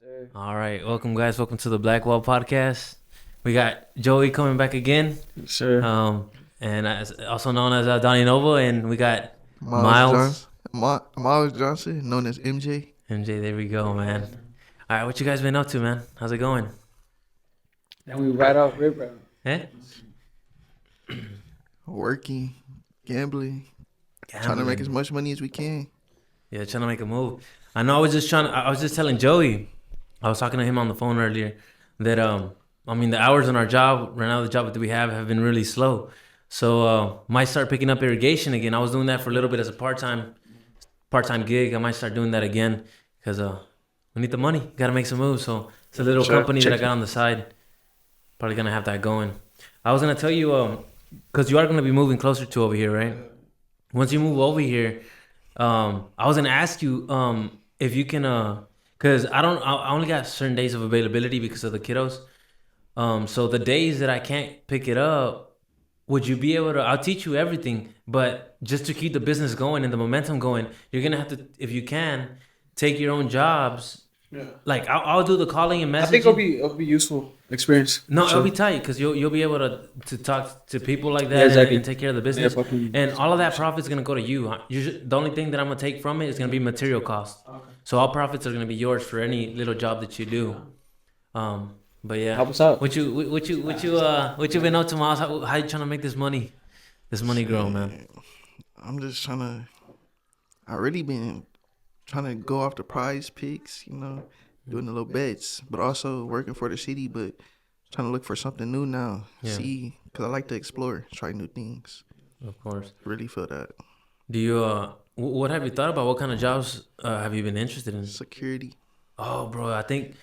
sir. All right, welcome guys. Welcome to the BlackWall podcast. We got Joey coming back again, Sure. and also known as Dawnynova, and we got Miles. Miles Johnson, known as MJ. MJ. There we go, man. All right, what you guys been up to, man? How's it going? And we right off rip, bro. Eh? Working, gambling, trying to make as much money as we can. Yeah, trying to make a move. I know. I was just telling Joey. I was talking to him on the phone earlier that the hours on our job right now, the job that we have been really slow. So might start picking up irrigation again. I was doing that for a little bit as a part-time gig. I might start doing that again because we need the money. Got to make some moves. So it's a little company that I got on the side. Probably gonna have that going. I was gonna tell you because you are gonna be moving closer to over here, right? Once you move over here, I was gonna ask you if you can because I only got certain days of availability because of the kiddos. So the days that I can't pick it up, would you be able to? I'll teach you everything, but just to keep the business going and the momentum going, you're gonna have to, if you can, take your own jobs. Yeah. Like I'll do the calling and messaging. I think it'll be useful experience. No, it'll be tight because you'll be able to talk to people like that and take care of the business. Yeah, and all of that profit's gonna go to you. The only thing that I'm gonna take from it is gonna be material cost. Okay. So all profits are gonna be yours for any little job that you do. But yeah, help us out. What you been up to, Miles? How you trying to make this money grow, man? I'm just I really been trying to go off the prize picks, doing the little bets, but also working for the city, but trying to look for something new now. Yeah. See, because I like to explore, try new things. Of course. Really feel that. Do you, what have you thought about? What kind of jobs have you been interested in? Security. Oh, bro, I think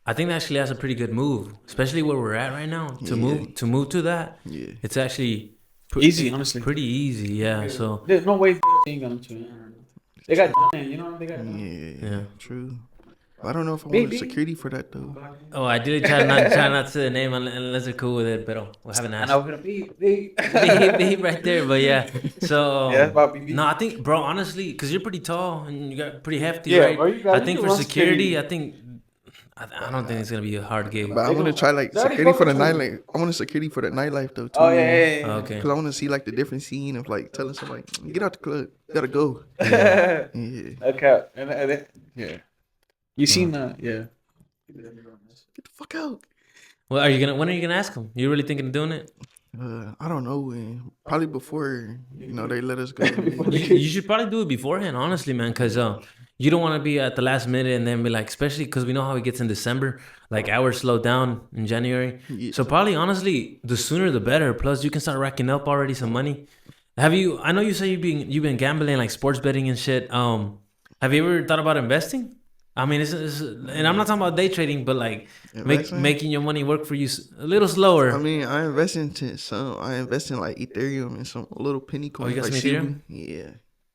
actually that's a pretty good move, especially where we're at right now. To move to that, yeah, it's actually easy, honestly. Pretty easy, yeah. So there's no way ain't going to. They got, they got. Yeah, true. I don't know if I want security for that though. Oh, I did try not to name unless they're cool with it, but we haven't asked. And I'm gonna beep right there, but yeah. So yeah, about beep. No, I think, bro, honestly, because you're pretty tall and you got pretty hefty, yeah, right? Bro, I think for security, I don't think it's gonna be a hard gig. But I want to try security for the nightlife. I want security for the nightlife though too. Oh yeah. Okay. Because I want to see the different scene of telling somebody, get out the club, you gotta go. Yeah. Okay. And yeah. You seen that? Yeah. Get the fuck out. Well, when are you gonna ask them? You really thinking of doing it? I don't know. Probably before they let us go. You should probably do it beforehand, honestly, man, because you don't want to be at the last minute and then be like, especially because we know how it gets in December, hours slow down in January. Yeah. So probably, honestly, the sooner the better. Plus, you can start racking up already some money. I know you say you've been gambling, sports betting and shit. Have you ever thought about investing? I mean, and I'm not talking about day trading, but making your money work for you a little slower. I mean, I invest in Ethereum and some little penny coins. Oh, you got some Ethereum? Yeah.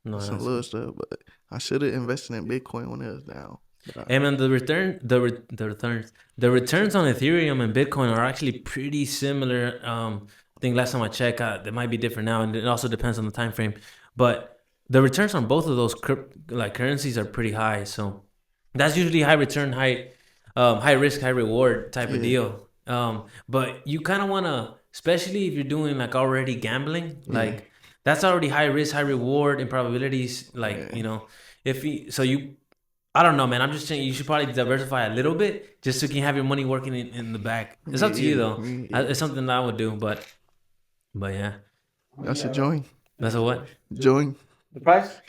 No, some little stuff, but I should have invested in Bitcoin when it was down. And man, the returns on Ethereum and Bitcoin are actually pretty similar. I think last time I checked, they might be different now, and it also depends on the time frame. But the returns on both of those currencies are pretty high, so. That's usually high return, high risk, high reward type of deal. But you kind of want to, especially if you're doing already gambling, that's already high risk, high reward and probabilities. I don't know, man. I'm just saying you should probably diversify a little bit just so you can have your money working in the back. It's up to you though. It's something that I would do, but yeah. That's a join. That's a what? Join. The price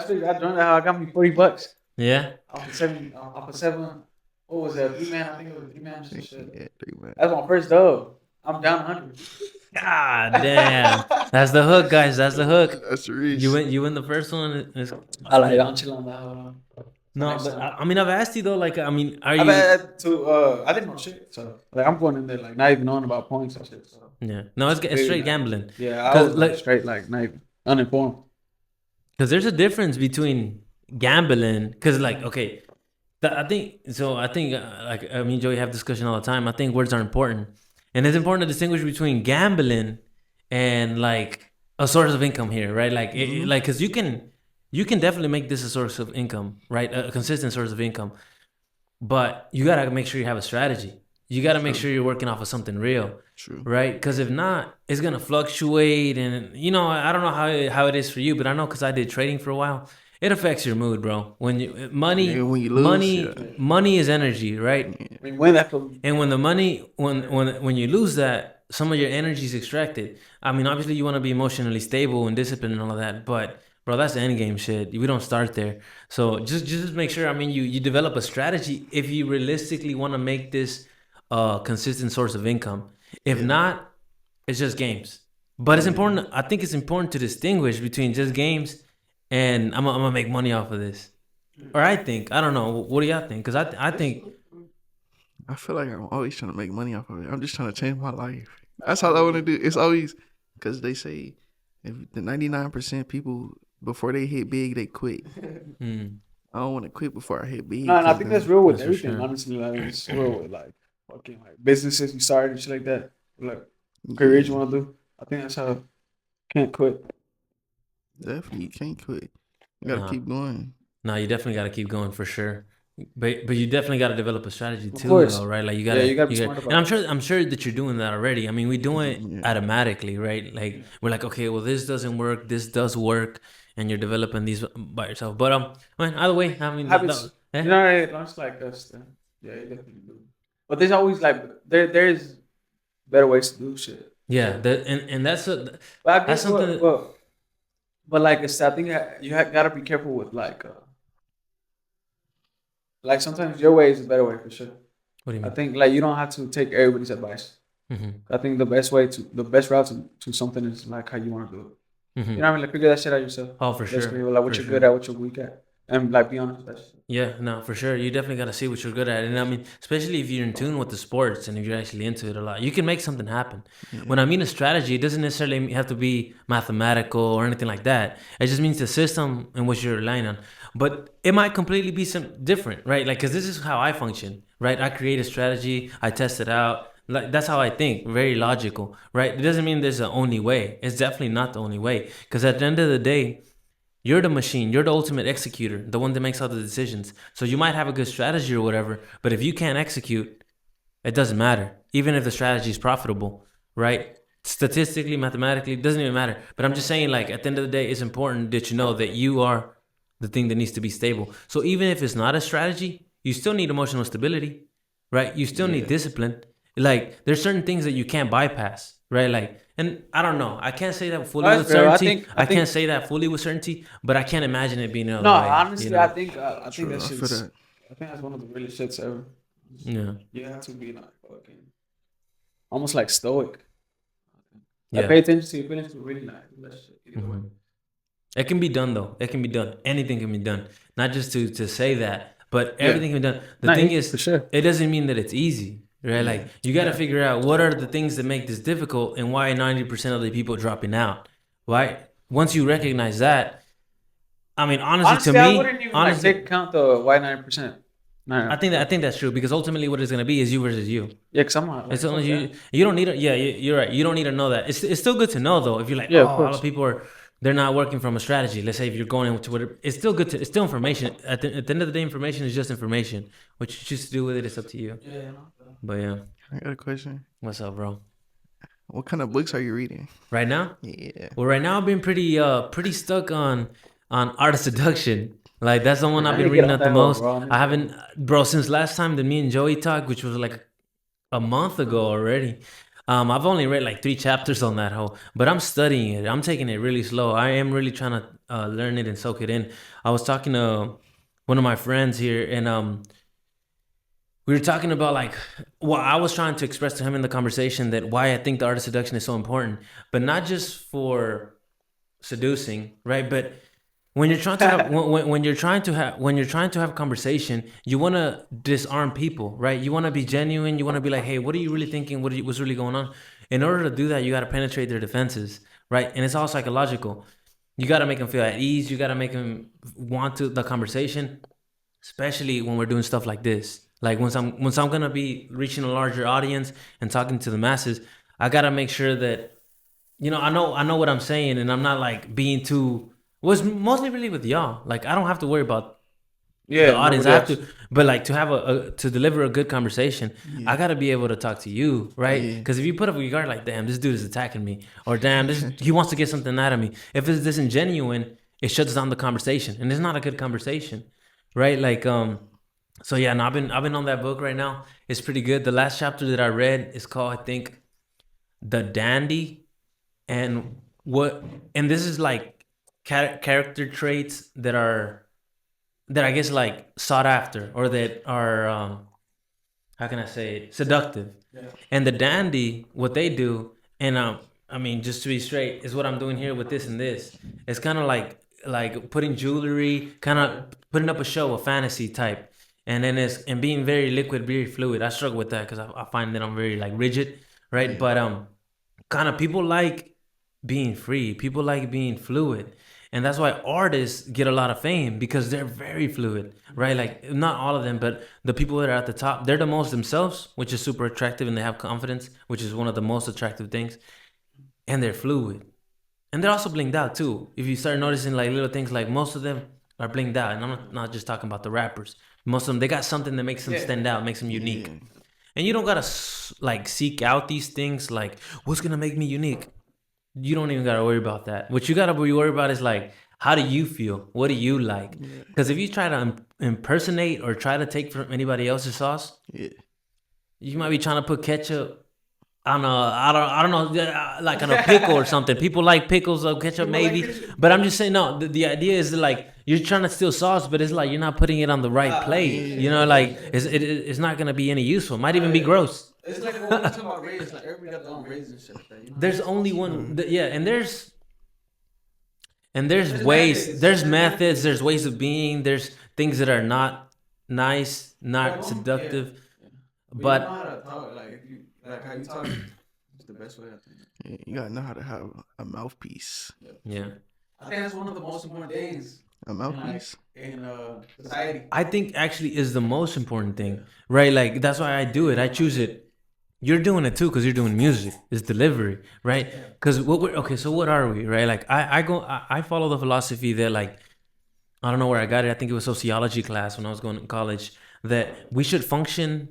figure. I joined how I got me $40. Yeah. Off of seven. What was that? 3-man. I think it was 3-man. Just shit. Yeah, 3-man. That's my first dub. I'm down 100. God damn. That's the hook, guys. That's the hook. That's the reach. You win the first one. I like it. I'm chilling on that. No, but I've asked you though. Are you? I've had to. I didn't know shit. So I'm going in there not even knowing about points and shit. So. Yeah. No, it's straight gambling. Yeah, I was straight not even uninformed. Because there's a difference between gambling, because okay, I think me and Joey have discussion all the time. I think words are important, and it's important to distinguish between gambling and a source of income here, right? Because you can definitely make this a source of income, right? A consistent source of income. but you gotta make sure you have a strategy. You gotta make sure you're working off of something real. True. Right? Because if not, it's gonna fluctuate, and I don't know how it is for you, but I know because I did trading for a while. It affects your mood, bro. When you When you lose, money is energy, right? I mean, when that comes, And when the money, when you lose that, some of your energy is extracted. I mean, obviously you want to be emotionally stable and disciplined and all of that, but bro, that's the end game shit. We don't start there. So just make sure. I mean, you develop a strategy if you realistically want to make this a consistent source of income. If not, it's just games. But it's important. I think it's important to distinguish between just games and I'm gonna make money off of this. Or I don't know. What do y'all think? Because I think. I feel like I'm always trying to make money off of it. I'm just trying to change my life. That's all I want to do. It's always because they say if the 99% people before they hit big, they quit. I don't want to quit before I hit big. No, and I think that's real with That's for everything. sure. Honestly, like it's real with like fucking like businesses you started and shit like that. Like careers you want to do. I think that's how can't quit. Definitely, you can't quit. You gotta keep going. No, you definitely got to keep going for sure. But you definitely got to develop a strategy too, course. though, right? Like you got you gotta be smart about and I'm sure that you're doing that already. I mean, we do it automatically, right? Like we're like, okay, well, this doesn't work, this does work, and you're developing these by yourself. But man, either way, I mean, Habits. You know, it's like us. Then. Yeah, you definitely do. But there's always like there's better ways to do shit. yeah, and that's But I guess that's something. but like it's, I think gotta be careful with like sometimes your way is a better way for sure. What do you I mean? think like you don't have to take everybody's advice. I think the best route to something is like how you want to do it. You know what I mean? Like figure that shit out yourself. Oh, for sure. Basically, like what For you're sure. good at, what you're weak at, and like be honest with that shit. Yeah, no, for sure. You definitely got to see what you're good at. And I mean, especially if you're in tune with the sports and if you're actually into it a lot, you can make something happen. When I mean a strategy, it doesn't necessarily have to be mathematical or anything like that. It just means the system in which you're relying on. But it might completely be some different, right? Like, because this is how I function, right? I create a strategy, I test it out. Like, that's how I think, very logical, right? It doesn't mean there's the only way. It's definitely not the only way. Because at the end of the day, you're the machine. You're the ultimate executor, the one that makes all the decisions. So you might have a good strategy or whatever, but if you can't execute, it doesn't matter. Even if the strategy is profitable, right? Statistically, mathematically, it doesn't even matter. But I'm just saying, like, at the end of the day, it's important that you know that you are the thing that needs to be stable. So even if it's not a strategy, you still need emotional stability, right? You still need discipline. Like, there's certain things that you can't bypass, right? Like, and I don't know. I can't say that fully That's with fair. certainty. I I think- can't say that fully with certainty, but I can't imagine it being another No, way. honestly, you know? I think that I feel shit's. that. I think that's one of the realest shits ever. Yeah. You have to be like fucking, almost like stoic. Yeah. Like, pay attention to your feelings to really like do that shit. Either way. It can be done though. It can be done. Anything can be done. Not just to say that, but everything can be done. The Nah, thing for is, sure. it doesn't mean that it's easy, right? Like you got to figure out what are the things that make this difficult and why 90% of the people dropping out. Right? Once you recognize that, I mean, honestly, to I me, wouldn't even honestly, like take account the why 9%. I think that's true because ultimately, what it's gonna be is you versus you. Yeah, cause I'm not. Like, It's only fuck that. you don't need to. Yeah, you're right. You don't need to know that. It's still good to know though. If you're like, Yeah, of oh, all course. the people are they're not working from a strategy. Let's say if you're going into whatever, it's still good to. It's still information. At the end of the day, information is just information. What you choose to do with it is up to you. Yeah. But yeah, I got a question. what's up, bro? What kind of books are you reading? Right now? Yeah. Well, right now I've been pretty stuck on art of seduction. Like that's the one I've been reading at the most. I haven't, bro, since last time that me and Joey talked, which was like a month ago already. I've only read like 3 chapters on that whole, but I'm studying it. I'm taking it really slow. I am really trying to learn it and soak it in. I was talking to one of my friends here, and we were talking about like, well, I was trying to express to him in the conversation that why I think the art of seduction is so important, but not just for seducing, right? But when you're trying to have when you're trying to have a conversation, you want to disarm people, right? You want to be genuine. You want to be like, hey, what are you really thinking? What's really going on? In order to do that, you got to penetrate their defenses, right? And it's all psychological. You got to make them feel at ease. You got to make them want to the conversation, especially when we're doing stuff like this. Like once I'm gonna be reaching a larger audience and talking to the masses, I gotta make sure that I know what I'm saying, and I'm not like being too. Was mostly really with y'all. Like I don't have to worry about The audience. I have to, but like to have to deliver a good conversation, I gotta be able to talk to you, right? Because if you put up a guard like, damn, this dude is attacking me, or damn, he wants to get something out of me. If it's disingenuine, it shuts down the conversation, and it's not a good conversation, right? Like, so yeah, no, I've been on that book right now. It's pretty good. The last chapter that I read is called, I think, The Dandy, and this is like character traits that I guess like sought after, or that are how can I say it, seductive. And the dandy, what they do, and I mean, just to be straight, is what I'm doing here with this and this. It's kind of like putting jewelry, kind of putting up a show, a fantasy type, and then and being very liquid, very fluid. I struggle with that because I find that I'm very like rigid, right? But kind of people like being free. People like being fluid. And that's why artists get a lot of fame, because they're very fluid, right? Like, not all of them, but the people that are at the top, they're the most themselves, which is super attractive, and they have confidence, which is one of the most attractive things. And they're fluid. And they're also blinged out too. If you start noticing like little things, like most of them are blinged out. And I'm not just talking about the rappers. Most of them, they got something that makes them stand out, makes them unique. And you don't gotta like seek out these things like, what's gonna make me unique? You don't even gotta worry about that. What you gotta be worried about is like, how do you feel? What do you like? Because if you try to impersonate or try to take from anybody else's sauce, you might be trying to put ketchup on I don't know, like on a pickle or something. People like pickles or ketchup maybe, but I'm just saying, no. The idea is that, like, you're trying to steal sauce, but it's like you're not putting it on the right plate. You know, like it's not gonna be any useful. It might even be gross. It's like when we're talking about raisins, like everybody got their own raisins and shit like that. You know? There's only one, and there's ways, there's methods, there's ways of being, there's things that are not nice, not seductive, but you know how to talk, like if you like how you talk, it's the best way. I think. Yeah, you gotta know how to have a mouthpiece. Yeah. I think that's one of the most important things. A mouthpiece in society. I think actually is the most important thing, right? Like that's why I do it. I choose it. You're doing it too because you're doing music. It's delivery, right? Because so what are we, right? Like I follow the philosophy that, like, I don't know where I got it. I think it was sociology class when I was going to college, that we should function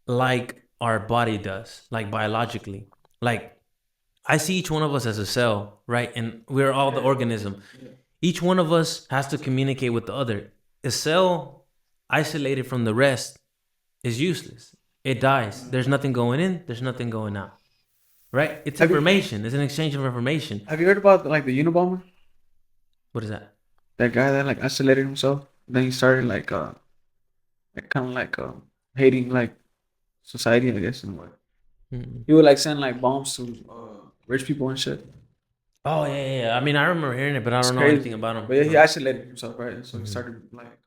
like our body does, like biologically. Like I see each one of us as a cell, right? And we're all the organism. Each one of us has to communicate with the other. A cell isolated from the rest is useless. It dies. There's nothing going in. There's nothing going out. Right? It's information. It's an exchange of information. Have you heard about like the Unabomber? What is that? That guy that like isolated himself. Then he started like kind of like hating like society, I guess, in a way. Mm-hmm. He would like send like bombs to rich people and shit. Oh yeah. I mean, I remember hearing it, but I don't know anything about him. But yeah, he isolated himself, right? So he started like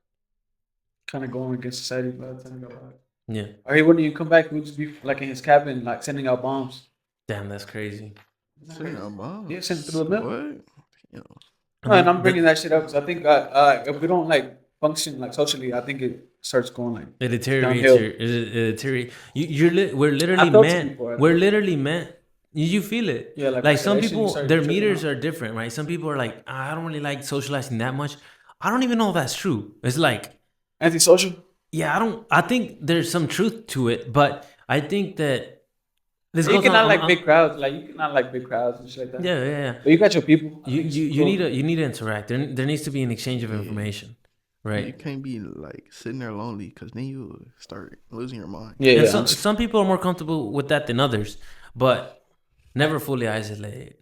kind of going against society by the time he got back. Yeah. Or he wouldn't even come back. He would just be like in his cabin, like sending out bombs. Damn, that's crazy. Sending out bombs? Yeah, sent through the mail. What? No, and I'm bringing that shit up because I think if we don't like function like socially, I think it starts going like it deteriorates. We're literally meant. You feel it. Yeah, like some people, their meters are different, right? Some people are like, I don't really like socializing that much. I don't even know if that's true. It's like antisocial. Yeah, I think there's some truth to it, but I think that you cannot like big crowds. Like you cannot like big crowds and shit like that. Yeah. But you got your people. You need to interact. There needs to be an exchange of information, right? You can't be like sitting there lonely, because then you start losing your mind. Yeah. Some people are more comfortable with that than others, but never fully isolated.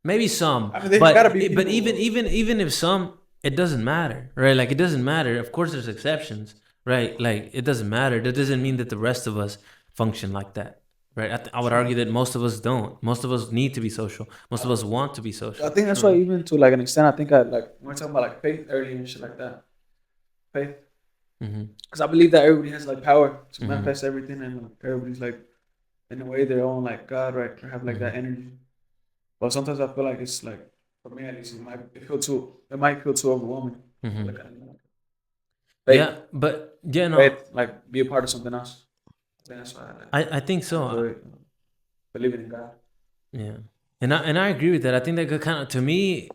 Maybe some, but even if some, it doesn't matter, right? Like it doesn't matter. Of course, there's exceptions. Right, like it doesn't matter. That doesn't mean that the rest of us function like that, right? I would argue that most of us don't. Most of us need to be social. Most of us want to be social. I think that's why, even to like an extent, I think we're talking about like faith earlier and shit like that. Faith, because I believe that everybody has like power to manifest everything, and everybody's like in a way their own like God, right? Or have like that energy. But sometimes I feel like it's like, for me at least, it might feel too overwhelming. Faith. Yeah, but no. Faith, like be a part of something else. That's why I think so. Believing in God. Yeah, and I agree with that. I think that kind of, to me.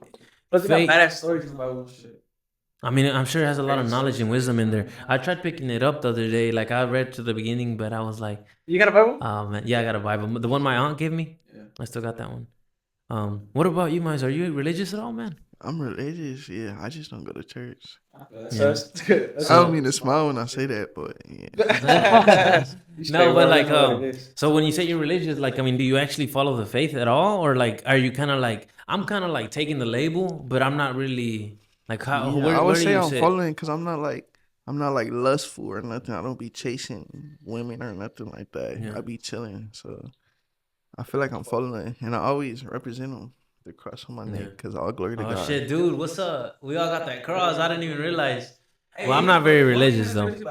Plus, you got badass stories about shit. I mean, I'm sure it has a lot of knowledge and wisdom in there. I tried picking it up the other day. Like I read to the beginning, but I was like, You got a Bible? oh man, yeah, I got a Bible. The one my aunt gave me, Yeah. I still got that one. What about you, Miles? Are you religious at all, man? I'm religious, yeah. I just don't go to church. Yeah. I don't mean to smile when I say that, but Yeah. No, but like, so when you say you're religious, like, I mean, do you actually follow the faith at all, or like, are you kind of like, I'm kind of like taking the label, but I'm not really like, how? yeah, Where, I would where do say you I'm sit? following because I'm not like lustful or nothing. I don't be chasing women or nothing like that. Yeah. I be chilling, so I feel like I'm following, and I always represent them. The cross on my neck, because all glory to Oh God. shit, dude, what's up? We all got that cross. I didn't even realize. Well, I'm not very religious though. It's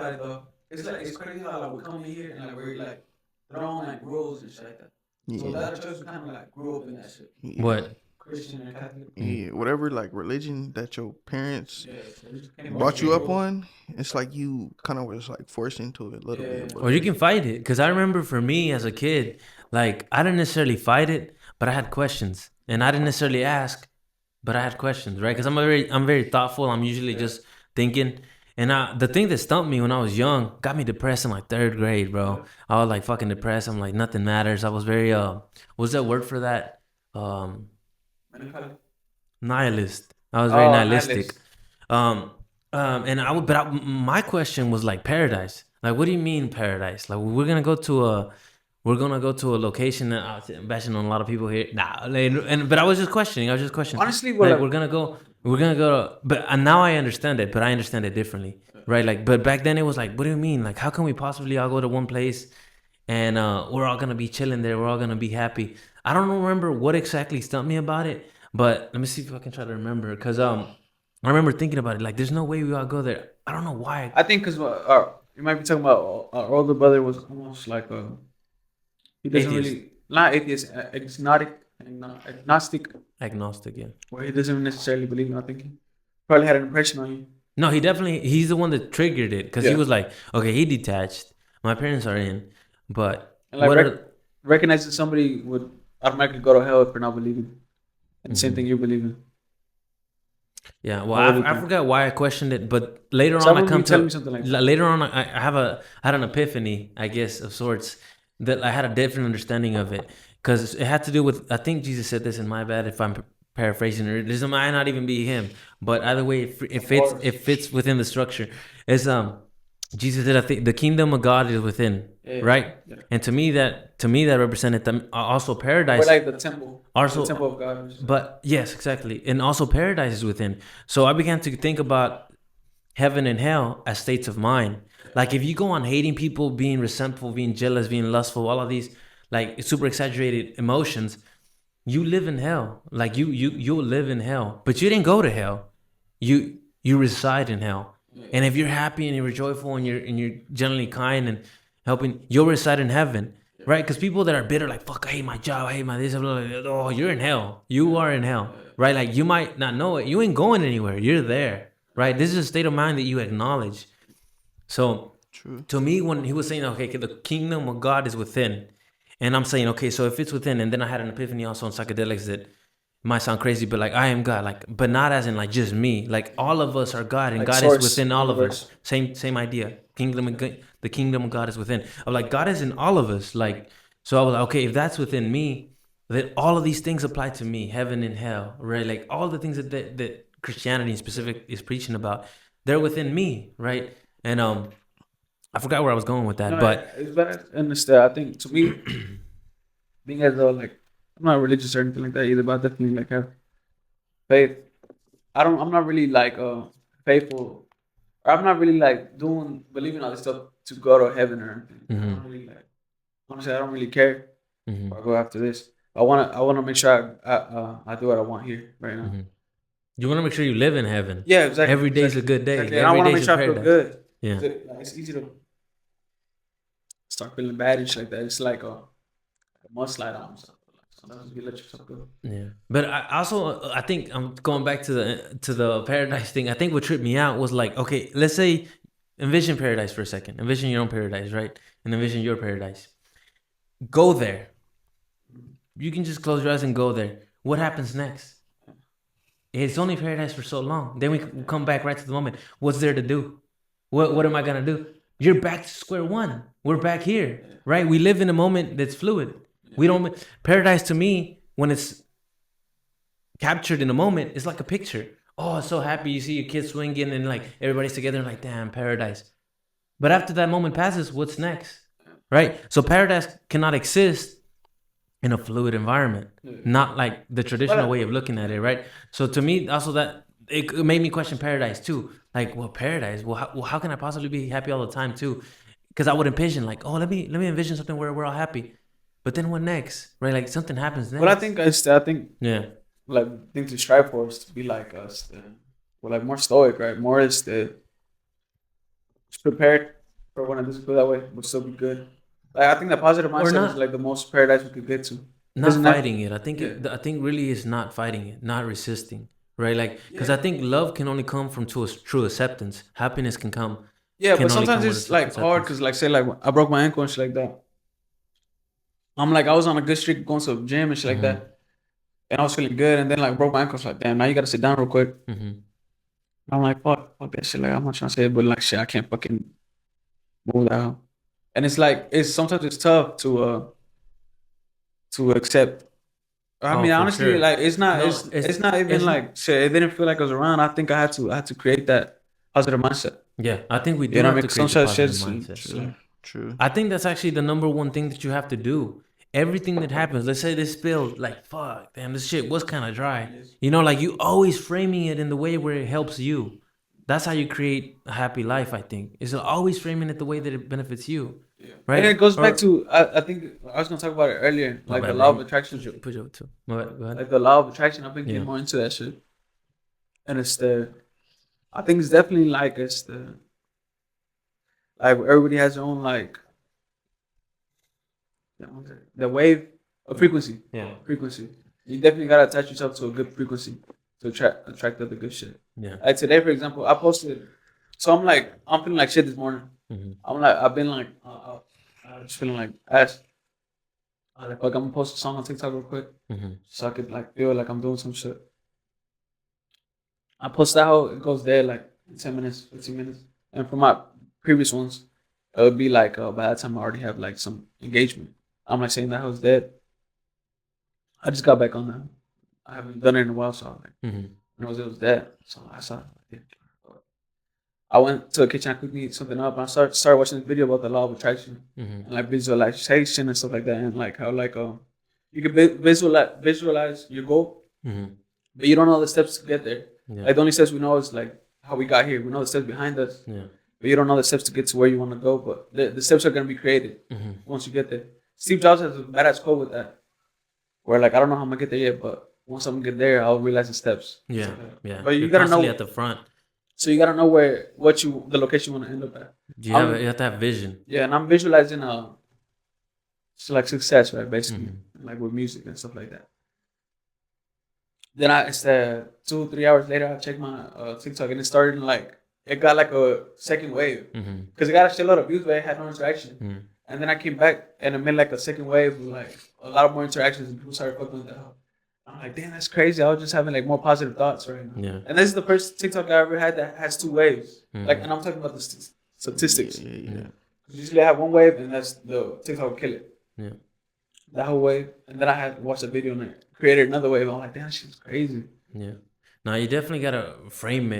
like it's crazy how like we come in here and like we're like throwing like rules and shit like that. So Yeah. that church kind of like grew up in that shit. Yeah. What? Christian and Catholic. Yeah, whatever like religion that your parents Yeah, so we just came brought up you with up rules. on, it's like you kind of was like forced into it a little bit. But Or you can fight it, because I remember for me as a kid, like I didn't necessarily fight it, but I had questions, and I didn't necessarily ask, but I had questions, right? Because I'm very thoughtful. I'm usually just thinking, and the thing that stumped me when I was young got me depressed in like third grade, bro. I was like fucking depressed. I'm like nothing matters. I was very what's that word for that? Nihilist. I was very nihilistic. And my question was like paradise. Like, what do you mean paradise? Like, we're gonna go to a location that I'm bashing on a lot of people here. Nah, but I was just questioning. Honestly, like well, we're gonna go, but and now I understand it, but I understand it differently, right? Like, but back then it was like, what do you mean? Like, how can we possibly all go to one place and we're all gonna be chilling there? We're all gonna be happy. I don't remember what exactly stumped me about it, but let me see if I can try to remember, because I remember thinking about it. Like, there's no way we all go there. I don't know why. I think because you might be talking about our older brother was almost like he doesn't Atheist. really not atheist, agnostic, Agnostic, yeah. where he doesn't necessarily believe in. I think he probably had an impression on you. No, he's the one that triggered it, because he was like, okay, he detached. My parents are in, but And like what recognizing somebody would automatically go to hell if they're not believing, and the same thing you believe in. Yeah, well, I forgot why I questioned it, but later on I come to me something like that. later on I had an epiphany, I guess, of sorts, that I had a different understanding of it, because it had to do with, I think Jesus said this, in my bad if I'm paraphrasing, or this might not even be him, but either way it fits within the structure. Is Jesus said, I think the kingdom of God is within, right? Yeah. And to me that represented also paradise. Or like the temple. Also, the temple of God. But yes, exactly. And also paradise is within. So I began to think about heaven and hell as states of mind. Like, if you go on hating people, being resentful, being jealous, being lustful, all of these like super exaggerated emotions, you live in hell. Like you'll live in hell. But you didn't go to hell. You reside in hell. And if you're happy and you're joyful and you're generally kind and helping, you'll reside in heaven, right? Because people that are bitter, like, fuck, I hate my job, I hate my this, blah, blah, blah, oh, you're in hell. You are in hell, right? Like, you might not know it. You ain't going anywhere. You're there, right? This is a state of mind that you acknowledge. So, to me, when he was saying, okay, the kingdom of God is within, and I'm saying, okay, so if it's within, and then I had an epiphany also on psychedelics that might sound crazy, but like, I am God, like, but not as in like just me. Like, all of us are God, and like God is within all of us. Same idea. The kingdom of God is within. I'm like, God is in all of us. Like, so I was like, okay, if that's within me, then all of these things apply to me, heaven and hell, right? Like, all the things that Christianity in specific is preaching about, they're within me, right? And I forgot where I was going with that, but it's better to understand. I think to me, being as though like, I'm not religious or anything like that either, but I definitely like have faith. I'm not really like faithful, or I'm not really like believing all this stuff to go to heaven or anything. I don't really like. Honestly, I don't really care. If I go after this. I wanna make sure I do what I want here right now. You want to make sure you live in heaven. Yeah, exactly. Every day's a good day. Exactly. And I want to make sure I feel good. Yeah. It's easy to start feeling bad and shit like that. It's like a mudslide on stuff. Sometimes you let yourself go. Yeah, but I think I'm going back to the paradise thing. I think what tripped me out was like, okay, let's say envision paradise for a second. Envision your own paradise, right? And envision your paradise. Go there. You can just close your eyes and go there. What happens next? It's only paradise for so long. Then we come back right to the moment. What's there to do? What am I gonna do? You're back to square one. We're back here, right? We live in a moment that's fluid. We don't paradise to me when it's captured in a moment. It's like a picture. Oh, I'm so happy you see your kids swinging and like everybody's together and like damn paradise. But after that moment passes, what's next, right? So paradise cannot exist in a fluid environment, not like the traditional way of looking at it, right? So to me, also that it made me question paradise too. Like, well, paradise. Well, how can I possibly be happy all the time too? Because I would envision like, oh, let me envision something where we're all happy. But then what next, right? Like something happens next. Well, I think yeah, like thing to strive for is to be like us, well, like more stoic, right? More is the prepared for when it doesn't feel that way, but still be good. Like I think the positive mindset is like the most paradise we could get to. Not fighting it. I think I think really is not fighting it, not resisting, right? Like because I think love can only come from true acceptance. Happiness can come. Yeah, but sometimes it's like hard because like say like I broke my ankle and shit like that. I'm like I was on a good streak going to the gym and shit like that, and I was feeling good, and then like broke my ankle. Like damn, now you gotta sit down real quick. I'm like fuck that shit. Like I'm not trying to say it, but like shit, I can't fucking move that. And it's like sometimes it's tough to accept. I mean, honestly, sure. Like it's not even like shit. It didn't feel like I was around. I think I had to create that positive mindset. Yeah, I think we do have to create a positive mindset. True. I think that's actually the number one thing that you have to do. Everything that happens, let's say this spill, like fuck, damn, this shit was kind of dry. You know, like you always framing it in the way where it helps you. That's how you create a happy life. I think is always framing it the way that it benefits you. Yeah. Right. And it goes back to I think I was gonna talk about it earlier, like the law of attraction. Push it too. Like the law of attraction. I've been getting more into that shit, and I think it's definitely like like everybody has their own like the wave of frequency. Yeah. Frequency. You definitely gotta attach yourself to a good frequency to attract other good shit. Yeah. Like today, for example, I posted. So I'm feeling like shit this morning. I've been like, I'm just feeling like ass. I'm gonna post a song on TikTok real quick, so I could like feel like I'm doing some shit. I post that how it goes there like 10 minutes, 15 minutes, and for my previous ones, it would be like by that time I already have like some engagement. I'm like saying that house dead. I just got back on that. I haven't done it in a while, so I was like, it was dead. So I saw it. I went to the kitchen, I cooked me something up, and I started watching this video about the law of attraction and like visualization and stuff like that, and like how like you can visualize your goal, but you don't know the steps to get there. Yeah. Like the only steps we know is like how we got here. We know the steps behind us, but you don't know the steps to get to where you want to go. But the steps are gonna be created once you get there. Steve Jobs has a badass quote with that, where like I don't know how I'm gonna get there yet, but once I'm gonna get there, I'll realize the steps. Yeah, yeah. But you gotta know at the front. So you gotta know the location you want to end up at. You have to have vision. Yeah, and I'm visualizing so like success, right? Basically, like with music and stuff like that. Then it's 2-3 hours later, I check my TikTok and it got like a second wave because it got a shitload of views, but it had no interaction. And then I came back and it made like a second wave with like a lot more interactions and people started fucking with that. I'm like, damn, that's crazy. I was just having like more positive thoughts right now. Yeah. And this is the first TikTok I ever had that has 2 waves. Like, and I'm talking about the statistics. Yeah. Usually I have 1 wave and that's the TikTok will kill it. Yeah. That whole wave. And then I had watched a video and it created another wave. I'm like, damn, shit's crazy. Yeah. Now you definitely gotta reframe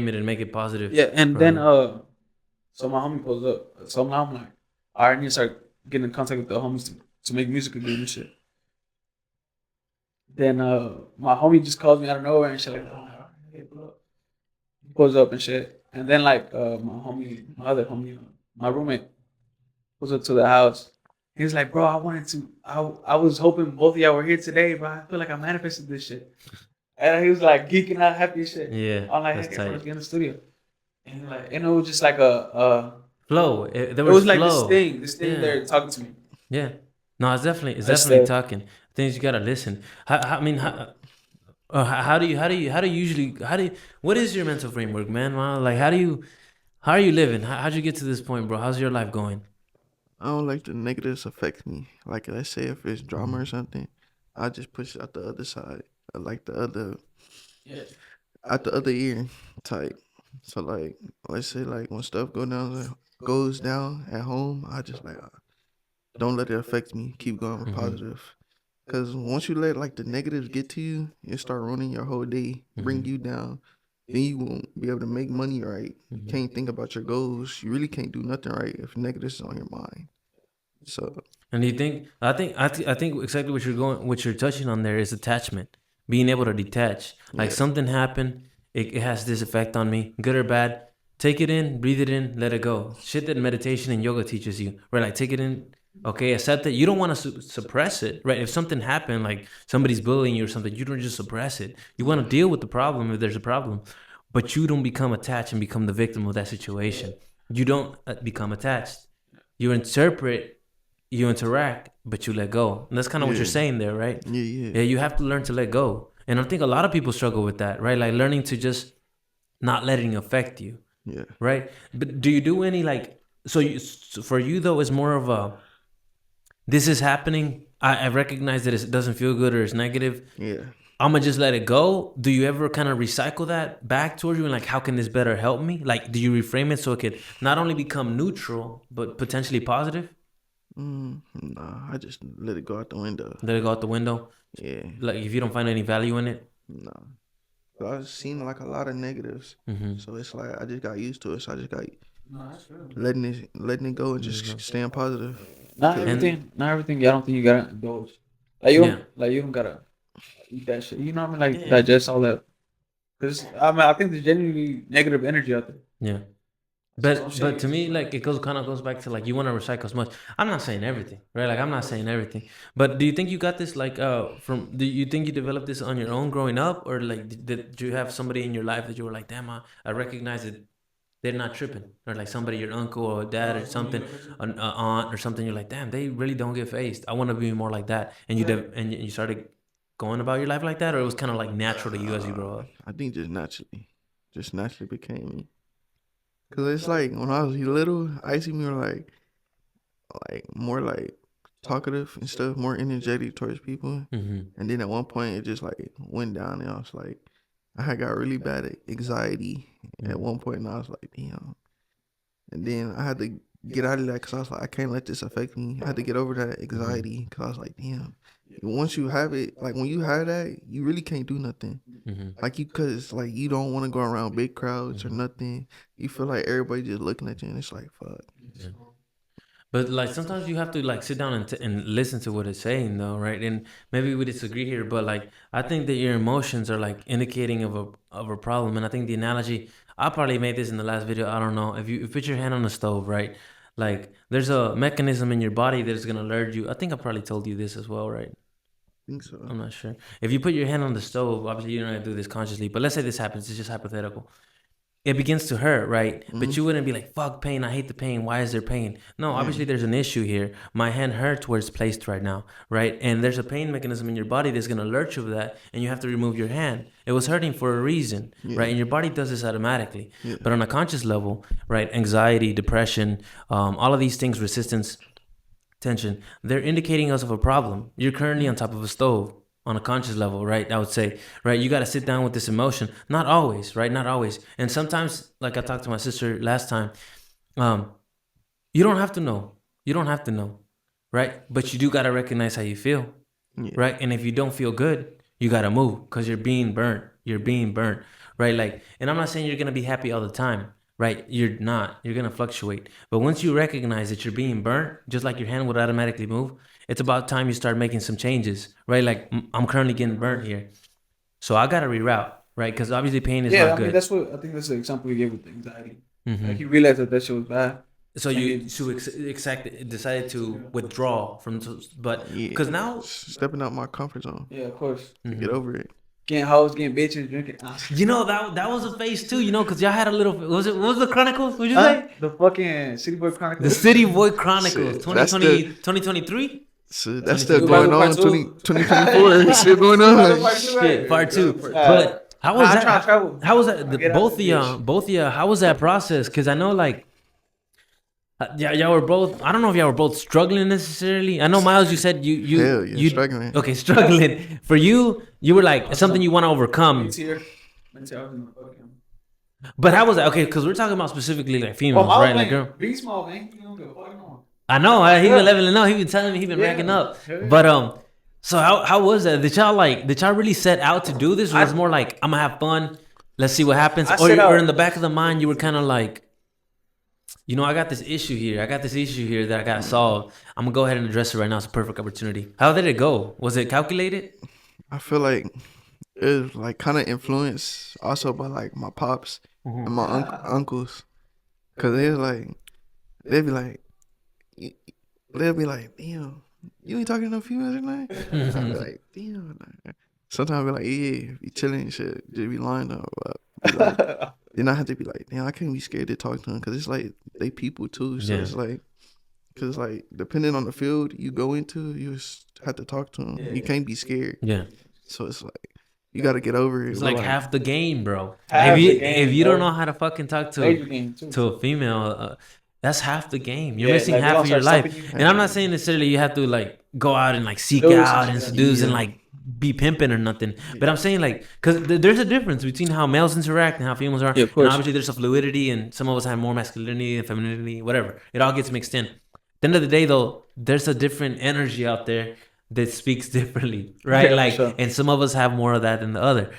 it and make it positive. Yeah, and then so my homie pulls up. So now I'm like, I need to start getting in contact with the homies to make music again and shit. Then my homie just calls me out of nowhere and shit like, hey, pull up. He pulls up and shit. And then like my other homie, my roommate, pulls up to the house. He was like, bro, I was hoping both of y'all were here today, bro. I feel like I manifested this shit. And he was like geeking out, happy as shit. Yeah. I'm like, hey, let's get in the studio. And like, it was just like a flow. It was like flow. This thing they're talking to me. Yeah. No, it's definitely talking. Things you gotta listen. What is your mental framework, man? Like, how are you living? How'd you get to this point, bro? How's your life going? I don't like the negatives affect me. Like, let's say if it's drama or something, I just push it out the other side. Like the other out the other ear type. So like, let's say like when stuff goes down at home, I just like don't let it affect me. Keep going with positive. Cause once you let like the negatives get to you, it start ruining your whole day, bring you down. Then you won't be able to make money right. You can't think about your goals. You really can't do nothing right if negatives is on your mind. So. And do you think? I think exactly what you're touching on there is attachment, being able to detach. Like something happened, it has this effect on me, good or bad. Take it in, breathe it in, let it go. Shit that meditation and yoga teaches you, right? Like take it in, okay, accept it. You don't want to suppress it, right? If something happened, like somebody's bullying you or something, you don't just suppress it. You want to deal with the problem if there's a problem, but you don't become attached and become the victim of that situation. You don't become attached. You interpret, you interact, but you let go. And that's kind of what you're saying there, right? Yeah, you have to learn to let go. And I think a lot of people struggle with that, right? Like learning to just not letting it affect you. Yeah. Right. But do you do any like, so for you though, it's more of a, this is happening. I recognize that it doesn't feel good or it's negative. Yeah. I'm going to just let it go. Do you ever kind of recycle that back towards you? And like, how can this better help me? Like, do you reframe it so it could not only become neutral, but potentially positive? Nah, I just let it go out the window. Let it go out the window? Yeah. Like, if you don't find any value in it? Nah. I've seen like a lot of negatives. So it's like, I just got used to it. So I just got letting it go and just staying positive. Not everything. I don't think you gotta indulge. Like you don't gotta eat that shit. You know what I mean? Like digest all that. Cause I think there's genuinely negative energy out there. Yeah. But to me, like it goes back to like you want to recycle as much. I'm not saying everything, right? Like I'm not saying everything. But do you think you got this like from? Do you think you developed this on your own growing up, or like did you have somebody in your life that you were like, damn, I recognize that they're not tripping, or like somebody, your uncle or dad or something, an aunt or something. You're like, damn, they really don't get phased. I want to be more like that. And you started going about your life like that, or it was kind of like natural to you as you grow up. I think just naturally became me. Cause it's like when I was little, I used to be like more like talkative and stuff, more energetic towards people. And then at one point it just like went down, and I was like, I had got really bad at anxiety at one point, and I was like, damn. And then I had to get out of that because I was like, I can't let this affect me. I had to get over that anxiety because I was like, damn. Once you have it, like when you have that, you really can't do nothing. Like cause like you don't want to go around big crowds or nothing. You feel like everybody just looking at you, and it's like, fuck. Yeah. But like sometimes you have to like sit down and listen to what it's saying though, right? And maybe we disagree here, but like I think that your emotions are like indicating of a problem. And I think the analogy, I probably made this in the last video, I don't know. If you put your hand on the stove, right? Like there's a mechanism in your body that is gonna alert you. I think I probably told you this as well, right? I think so. I'm not sure. If you put your hand on the stove, obviously you don't have to do this consciously, but let's say this happens, it's just hypothetical. It begins to hurt, right? But you wouldn't be like, fuck pain, I hate the pain, why is there pain? No, obviously there's an issue here. My hand hurts where it's placed right now, right? And there's a pain mechanism in your body that's going to alert you of that, and you have to remove your hand. It was hurting for a reason, right? And your body does this automatically. But on a conscious level, right, anxiety, depression, all of these things, resistance, tension, they're indicating us of a problem. You're currently on top of a stove. On a conscious level, right? I would say, right? You got to sit down with this emotion. Not always, right? Not always. And sometimes, like I talked to my sister last time, you don't have to know. You don't have to know, right? But you do got to recognize how you feel, right? And if you don't feel good, you got to move because you're being burnt. You're being burnt, right? Like, and I'm not saying you're going to be happy all the time, right? You're not. You're going to fluctuate. But once you recognize that you're being burnt, just like your hand would automatically move, it's about time you start making some changes, right? Like I'm currently getting burnt here, so I gotta reroute, right? Because obviously pain is not good. I think that's the example you gave with the anxiety. Like you realized that shit was bad. So you decided to withdraw from, but because now stepping out my comfort zone. Yeah, of course. To get over it. Getting hoes, getting bitches, drinking. You know that was a phase too, you know, because y'all had a little. What was the Chronicles? What'd you say? The fucking City Boy Chronicles. The City Boy Chronicles, 2023. So that's still going on. 2024 still going on. Shit, part two. But how was that? How was that? Both of you. How was that process? Because I know, like, y'all were both. I don't know if y'all were both struggling necessarily. I know, Miles, you said you struggling. Okay, struggling. For you, you were like something you want to overcome. Let's say I was in the fucking. But how was that? Okay, because we're talking about specifically like females, Well, right? Like girl. Be small, man. You don't give a fuck no. I know. He been leveling up. He been telling me he been racking up. But so how was that? Did y'all really set out to do this, or was it more like I'm gonna have fun? Let's see what happens. Or in the back of the mind, you were kind of like, you know, I got this issue here. That I gotta solve. I'm gonna go ahead and address it right now. It's a perfect opportunity. How did it go? Was it calculated? I feel like it was like kind of influenced also by like my pops and my uncles, cause they'd be like, damn, you ain't talking to no females tonight. I'd be like, damn. Sometimes I'd be like, yeah, be chilling and shit, just be lying though. Like, then I have to be like, damn, I can't be scared to talk to them, cause it's like they people too. So it's like, cause like depending on the field you go into, you just have to talk to them. You can't be scared. Yeah. So it's like you gotta get over it. It's like half the game, bro. If you don't know how to fucking talk to a female, that's half the game. You're missing half of your life. And I'm not saying necessarily you have to like go out and like seek out and seduce and like be pimping or nothing. But I'm saying like, because there's a difference between how males interact and how females are. And obviously there's a fluidity, and some of us have more masculinity and femininity, whatever. It all gets mixed in. At the end of the day, though, there's a different energy out there that speaks differently, right? And some of us have more of that than the other.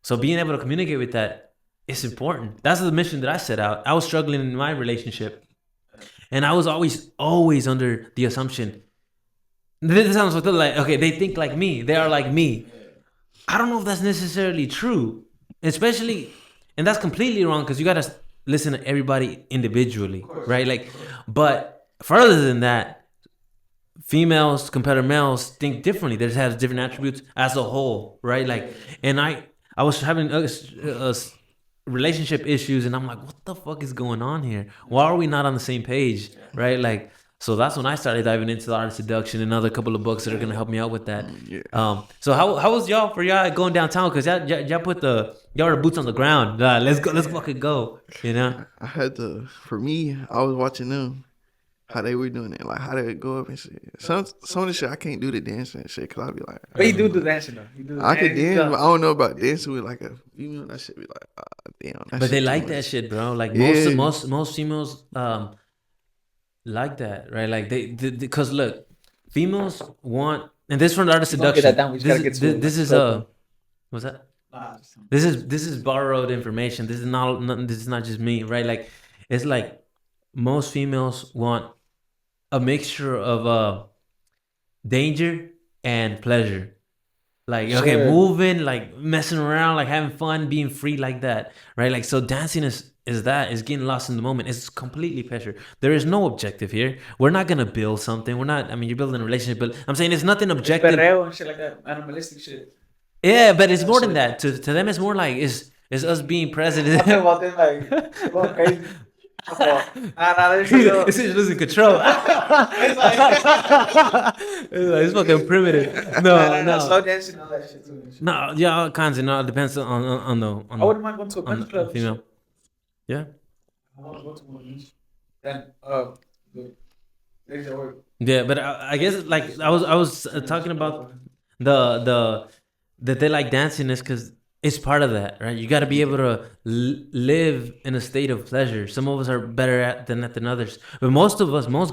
So being able to communicate with that is important. That's the mission that I set out. I was struggling in my relationship, and I was always under the assumption, this sounds like, okay, they think like me, they are like me. I don't know if that's necessarily true, especially, and that's completely wrong, because you gotta listen to everybody individually, right? Like, but further than that, females compared to males think differently. They just have different attributes as a whole, right? Like, and I was having relationship issues, and I'm like, what the fuck is going on here? Why are we not on the same page, right? Like, so that's when I started diving into the art of seduction and another couple of books that are gonna help me out with that. So how was y'all going downtown? Cause y'all put y'all were boots on the ground. Let's fucking go. You know. I had to. For me, I was watching them, how they were doing it, like how they go up and shit. Some of the shit I can't do the dancing and shit, cause I'll be like. But you do the dancing though. I can dance, but I don't know about dancing with like a female. That shit be like, damn. But they like that shit, bro. Like most females like that, right? Like they because look, females want, and this is from the art of seduction. This is what's that? This is borrowed information. This is not just me, right? Like, it's like most females want a mixture of danger and pleasure. Like, okay, moving, like messing around, like having fun, being free like that, right? Like, so dancing is getting lost in the moment. It's completely pleasure. There is no objective here. We're not gonna build something. We're not. I mean, you're building a relationship, but I'm saying it's nothing objective. And shit like that, animalistic shit. Yeah, but it's more than that. To them, it's more like it's us being present. I'm talking about them like going crazy. This is losing control. It's fucking primitive. No. Slow dancing, all that shit too. No, yeah, all kinds of. No, it depends on the. I wouldn't mind going to a men's club. Female. Yeah. I want to go to one of these. Then yeah, but I guess like I was talking about that they like dancing is because it's part of that, right? You got to be able to live in a state of pleasure. Some of us are better at that than others. But most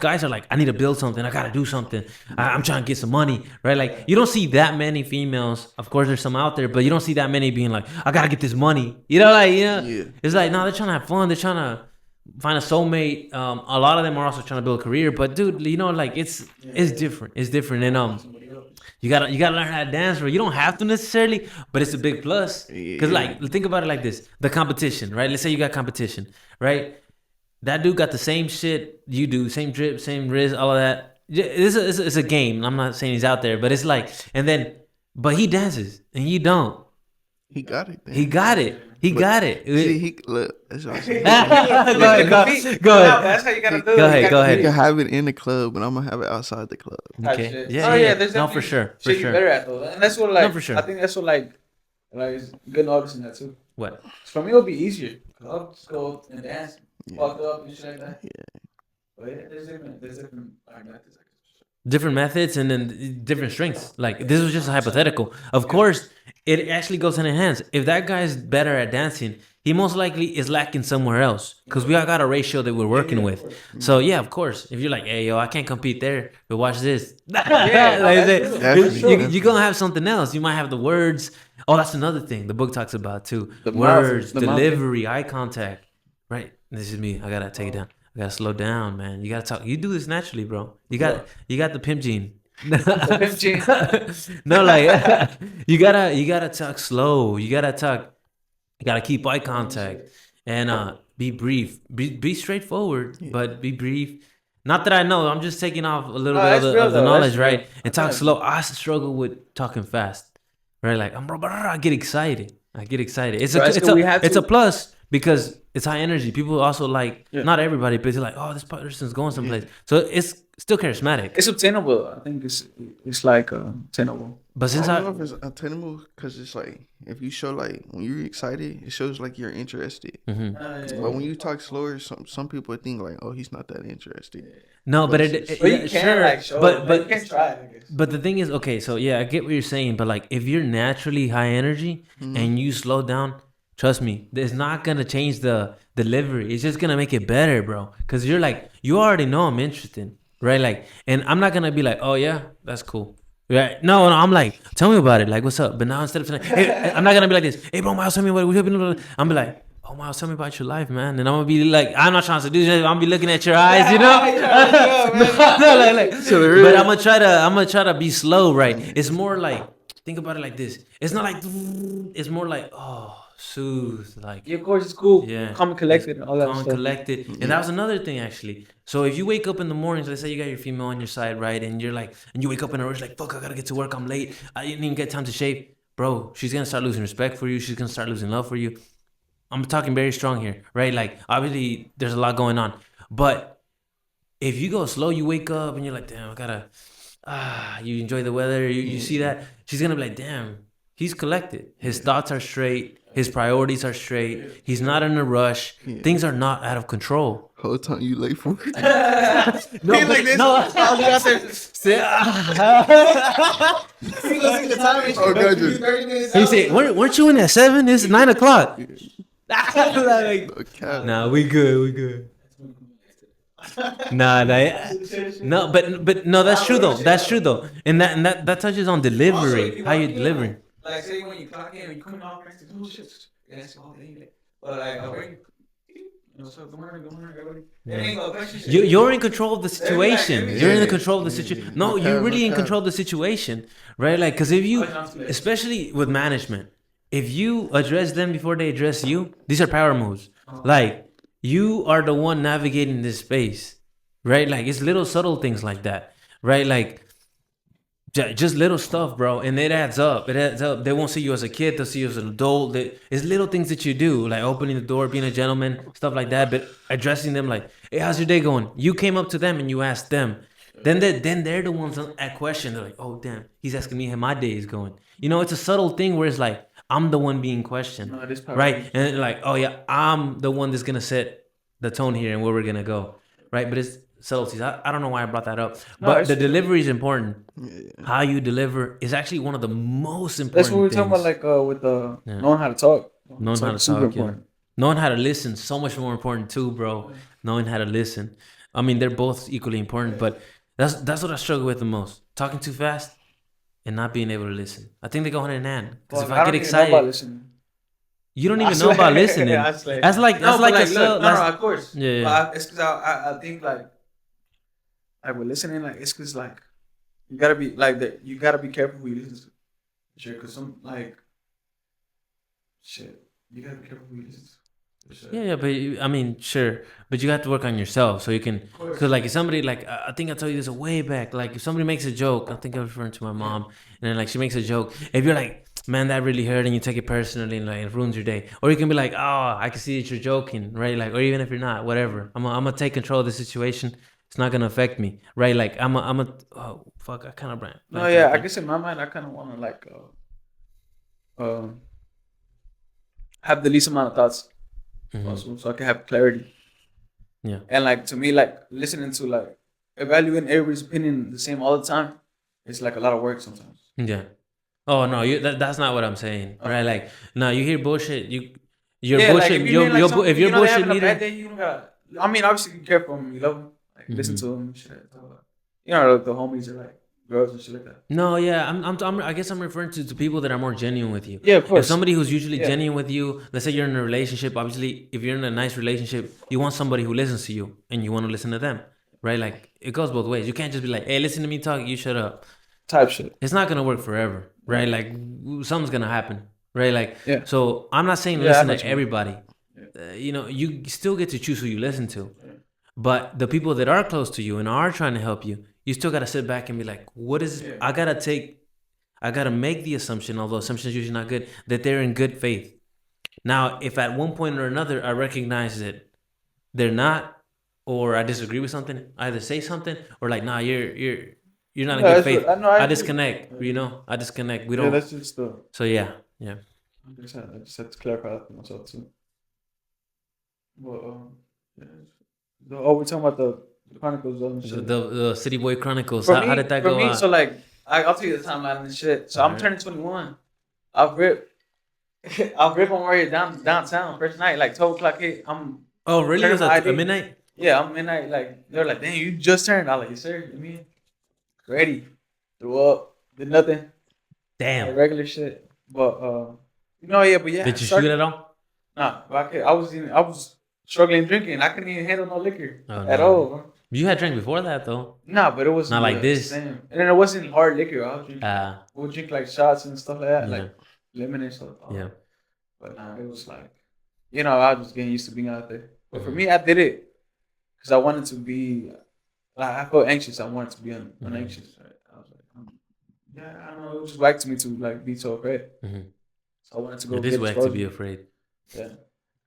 guys are like, I need to build something. I got to do something. I'm trying to get some money, right? Like, you don't see that many females. Of course, there's some out there, but you don't see that many being like, I got to get this money. You know, like, It's like, no, they're trying to have fun. They're trying to find a soulmate. A lot of them are also trying to build a career. But, dude, you know, like, it's different. It's different. And, you gotta learn how to dance, bro. You don't have to necessarily, but it's a big plus. Cause like, think about it like this: the competition, right? Let's say you got competition, right? That dude got the same shit you do, same drip, same wrist, all of that. It's a game. I'm not saying he's out there, but it's like, but he dances and you don't. He got it. He got it. See, look, that's what I'm saying. Go ahead. That's how you gotta do it. Go ahead. You can have it in the club, but I'm gonna have it outside the club. Okay. Yeah. No, for sure. Shit you better at though, and that's what like. No, for sure. I think that's what like is good artists in that too. What? For me, it'll be easier. I'll just go and dance, walk up and shit like that. Yeah. But yeah, there's different like methods. different methods and then different strengths. Like this was just a hypothetical. Of course, it actually goes hand in hand. If that guy's better at dancing, he most likely is lacking somewhere else because we all got a ratio that we're working with. So yeah, of course, if you're like, hey yo, I can't compete there, but watch this. You're gonna have something else. You might have the words. Oh, that's another thing the book talks about too. The words, delivery, eye contact. Right. This is me. I gotta take it down. I gotta slow down, man. You gotta talk. You do this naturally, bro. You got the pimp gene. The pimp gene. No, like you gotta talk slow. You gotta keep eye contact and be brief. Be straightforward, but be brief. Not that I know. I'm just taking off a little bit of the knowledge, right? And talk slow. I struggle with talking fast, right? Like I get excited. It's a plus because it's high energy. People also like not everybody, but they're like, oh, this person's going someplace. So it's still charismatic. It's obtainable. I think it's like obtainable. But since I don't know if it's attainable because it's like if you show like when you're excited, it shows like you're interested. Mm-hmm. But when you talk slower, some people think like, oh, he's not that interested. No, but you can sure. like show, but you can try. I guess. But the thing is, okay, so yeah, I get what you're saying, but like if you're naturally high energy and you slow down, trust me, it's not gonna change the delivery. It's just gonna make it better, bro. Cause you're like, you already know I'm interested, right? Like, and I'm not gonna be like, oh yeah, that's cool. Right? No, I'm like, tell me about it. Like, what's up? But now instead of saying, hey, I'm not gonna be like this. Hey, bro, Miles, tell me what we're doing. I'm be like, oh, Miles, tell me about your life, man. And I'm gonna be like, I'm not trying to do this. I'm gonna be looking at your eyes, you know. But I'm gonna try to be slow, right? It's more like, think about it like this. It's not like, it's more like, oh, soothe, like. Yeah, of course, it's cool. Yeah, calm and collected, and all that calm stuff. and collected. And that was another thing actually. So if you wake up in the mornings, let's say you got your female on your side, right, and you're like, and you wake up in a rush, like, fuck, I gotta get to work, I'm late, I didn't even get time to shave, bro. She's gonna start losing respect for you. She's gonna start losing love for you. I'm talking very strong here, right? Like, obviously, there's a lot going on, but if you go slow, you wake up and you're like, damn, I gotta, you enjoy the weather, you see that, she's gonna be like, damn, he's collected. His thoughts are straight. His priorities are straight. He's not in a rush. Things are not out of control. Whole time you late for it. No, like this. No. I'll be out there. See the time. Oh, gotcha. He said, weren't you in at 7? It's 9 o'clock. Nah, we good. Nah, no, but no, that's true though. And that touches on delivery. How you delivering? Like, say when you clock in, you come off next to oh shit, that's all day. But like, so good morning, everybody. Yeah. You're in control of the situation. You're in the control of the situation. No, you're really in control of the situation, right? Like, because if you, especially with management, if you address them before they address you, these are power moves. Like, you are the one navigating this space, right? Like, it's little subtle things like that, right? Like, just little stuff, bro, and it adds up. They won't see you as a kid; they'll see you as an adult. It's little things that you do, like opening the door, being a gentleman, stuff like that. But addressing them, like, "Hey, how's your day going?" You came up to them and you asked them. Then they're the ones at question. They're like, "Oh, damn, he's asking me how my day is going." You know, it's a subtle thing where it's like I'm the one being questioned, right? And like, "Oh yeah, I'm the one that's gonna set the tone here and where we're gonna go," right? But it's subtleties. I don't know why I brought that up, but the delivery is important. How you deliver is actually one of the most important. That's what we're talking about, like with knowing how to talk. Knowing how to talk, yeah. Knowing how to listen, so much more important too, bro. Knowing how to listen. I mean, they're both equally important, but that's what I struggle with the most. Talking too fast and not being able to listen. I think they go hand in hand. Because if I get excited, you don't even know about listening. That's like of course. Yeah. But it's because I think like with listening, like it's because like you gotta be like that. You gotta be careful who you listen to. Sure, because some like shit. You gotta be careful who you listen to. Sure. Yeah, but I mean, sure, but you have to work on yourself so you can. Because like if somebody like I think I told you this way back. Like if somebody makes a joke, I think I'm referring to my mom, and then like she makes a joke. If you're like, man, that really hurt, and you take it personally, and like it ruins your day, or you can be like, oh, I can see that you're joking, right? Like, or even if you're not, whatever. I'm gonna take control of the situation. It's not gonna affect me, right? Like I'm a oh fuck, I kind of brand. No, yeah, I guess in my mind I kind of want to like have the least amount of thoughts possible, so I can have clarity. Yeah. And like to me, like listening to like evaluating everybody's opinion the same all the time, it's like a lot of work sometimes. Yeah. Oh no, that's not what I'm saying, right? Like, no, you hear bullshit. You're Yeah, like bullshit. if you hear like something, If you're they're bullshit having a bad leader. day, you don't gotta. I mean, obviously, you care for them, you love them, like listen Mm-hmm. to them, shit. You know, the homies are like girls and shit like that. No, yeah, I guess I'm referring to people that are more genuine with you. Yeah, of If course. somebody who's usually Yeah. genuine with you, let's say you're in a relationship, obviously, if you're in a nice relationship, you want somebody who listens to you and you want to listen to them, right? Like, it goes both ways. You can't just be like, hey, listen to me talk, you shut up. Type shit. It's not going to work forever, right? Like, something's going to happen, right? Like, Yeah. so I'm not saying Yeah, I listen know to what you mean. everybody. You know, you still get to choose who you listen to. But the people that are close to you and are trying to help you, you still got to sit back and be like, what is, I got to make the assumption, although assumption is usually not good, that they're in good faith. Now, if at one point or another I recognize that they're not, or I disagree with something, I either say something or like, nah, you're not in good faith. I disconnect, you know, I disconnect. We don't. Yeah, that's just the. So yeah. I just had to clarify that for myself too. Well, we're talking about the Chronicles of and shit. The City Boy Chronicles. For How me, did that for go? me, so like, I'll tell you the timeline and shit. So I'm turning 21. I've ripped on Warrior downtown first night, like 12 o'clock hit. Oh, really? It was at midnight? Yeah, I'm midnight. Like, they're like, damn, you just turned. I was like, yes, sir. I mean, ready. Threw up. Did nothing. Damn. Like regular shit. But, but yeah. Did you shoot at all? Nah, I was struggling drinking. I couldn't even handle no liquor at all, bro. You had drank before that, though. Nah, but it wasn't not like this. Same. And then it wasn't hard liquor. I was drinking. We'll drink like shots and stuff like that, like lemon and stuff. Yeah. But nah, it was like, I was just getting used to being out there. But for me, I did it because I wanted to be, like, I felt anxious. I wanted to be unanxious. Right? I was like, I don't know. It was just whack to me to like be so afraid. So I wanted to go. It is whack to be afraid. Yeah,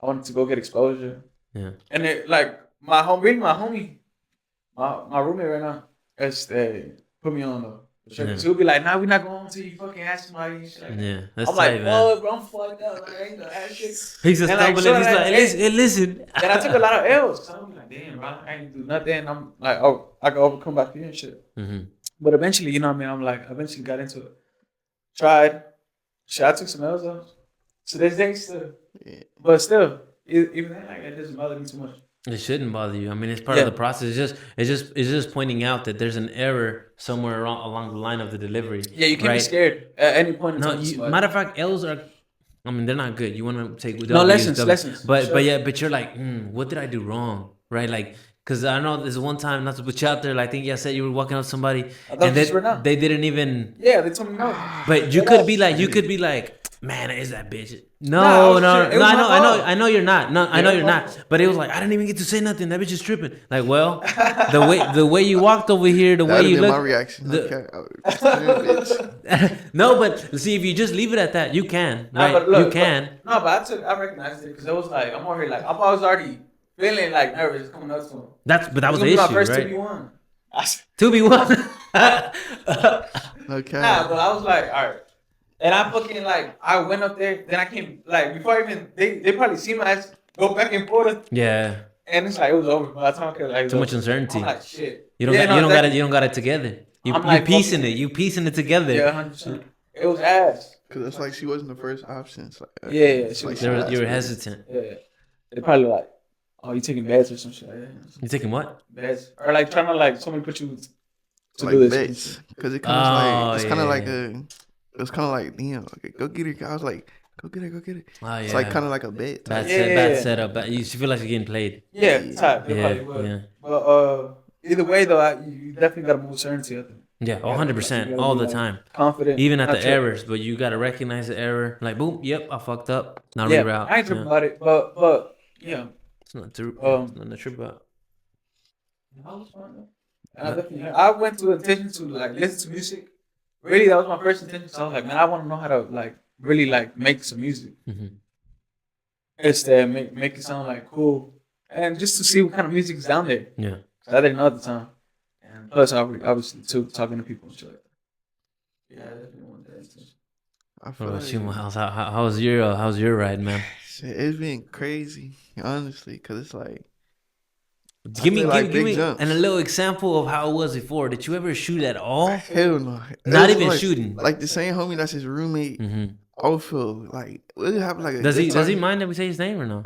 I wanted to go get exposure. Yeah, and it like my roommate right now, put me on the. Sure. So he'll be like, nah, we're not going until you fucking ask somebody. Yeah, that's I'm like, man. Bro, I'm fucked up. Like, I ain't gonna ask shit. He's just stumbling. He's like, hey, listen. And I took a lot of L's. So I'm like, damn, bro, I ain't do nothing. I'm like, I can overcome by fear and shit. But eventually, you know what I mean? I'm like, eventually got into it. Tried. Shit, I took some L's though. So there's things still. Yeah. But still, even then, like, it doesn't bother me too much. It shouldn't bother you. I mean, it's part of the process. It's just pointing out that there's an error somewhere along the line of the delivery. Yeah, you can't be scared at any point in time. Matter of fact, L's are, I mean, they're not good. You want to take lessons. But you're like, what did I do wrong, right? Like, because I know there's one time, not to put you out there, like, I think you said you were walking up to somebody and they didn't even. Yeah, they told me no. But you could be like, man, is that bitch? No, I know you're not. No, I know you're not. But it was like, I didn't even get to say nothing. That bitch is tripping. Like, well, the way you walked over here, the way you look. My reaction. No, but see, if you just leave it at that, you can, right? You can. But I recognized it because it was like, I'm over here, like, I was already feeling like nervous coming up to him. But that was the issue, my first right? 2v1. 2v1. Okay. Nah, but I was like, all right. And I fucking, like, I went up there, then I came, like, before even, they probably see my ass go back and forth. Yeah. And it's like, it was over. By the time I could, like, too much uncertainty. I'm like, shit. You don't got it together. You piecing it. You piecing it together. Yeah, 100%. It was ass. Because it's like she wasn't the first option. It's like, you were hesitant. Yeah. They probably like, oh, you taking beds or some shit like that. You taking what? Beds. Or like trying to, like, somebody put you to like do this. Beds. Because it kind of it's kind of like a... It was kind of like, damn, okay, go get it. I was like, go get it. Oh, yeah. It's like kind of like a bet. Bad setup. You feel like you're getting played. Yeah, type. Yeah. But either way, though, you definitely got to move certainty. Yeah, 100%, all the time. Confident. Even at the errors, but you got to recognize the error. Like, boom, yep, I fucked up. Now reroute. I ain't tripping about it, but yeah. It's not true. It's not true about. I went to intention to, like, listen to music. Really, that was my first intention. So I was like, man, I want to know how to, like, really, like, make some music. It's to make it sound, like, cool. And just to see what kind of music is down there. Yeah. Because I didn't know at the time. And plus, obviously, too, talking to people and shit like that. Yeah, I definitely want that intention. How's your ride, man? It's been crazy, honestly, because it's like, Give me, like give big me jumps. and a little example of how it was before. Did you ever shoot at all? Hell no. Not It was even like, shooting. Like the same homie that's his roommate. Mm-hmm. Also, like we'll have like a Does good he time. mind that we say his name or no?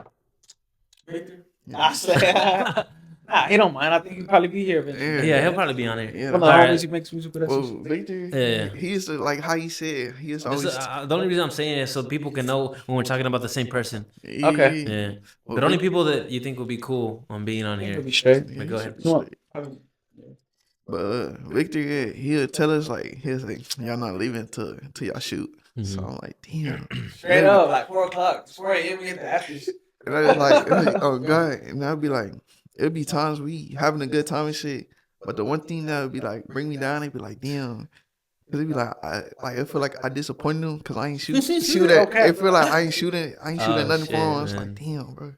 Victor. I say, nah, he don't mind. I think he'll probably be here eventually. Yeah, he'll probably be on here. Yeah, One of the homies he makes music with us. well, Victor, Yeah. he used to like how he said he used to always. The only reason I'm saying it is so people can know when we're talking about the same person. Okay. Yeah. Well, But only people that you think would be cool on being on here. He'll be straight. But go ahead. But Victor, yeah, he'll tell us like he'll say y'all not leaving till y'all shoot. So I'm like, damn. Straight up, like 4 o'clock, 4 a.m. we hit the afters. And I was like, oh god. And I'd be like, it'd be times we having a good time and shit. But the one thing that would be like bring me down, it'd be like, damn. Cause it'd be like, I feel like I disappointed them because I ain't shoot at. Okay. It feel like I ain't shooting nothing for him. I was man. like, damn, bro.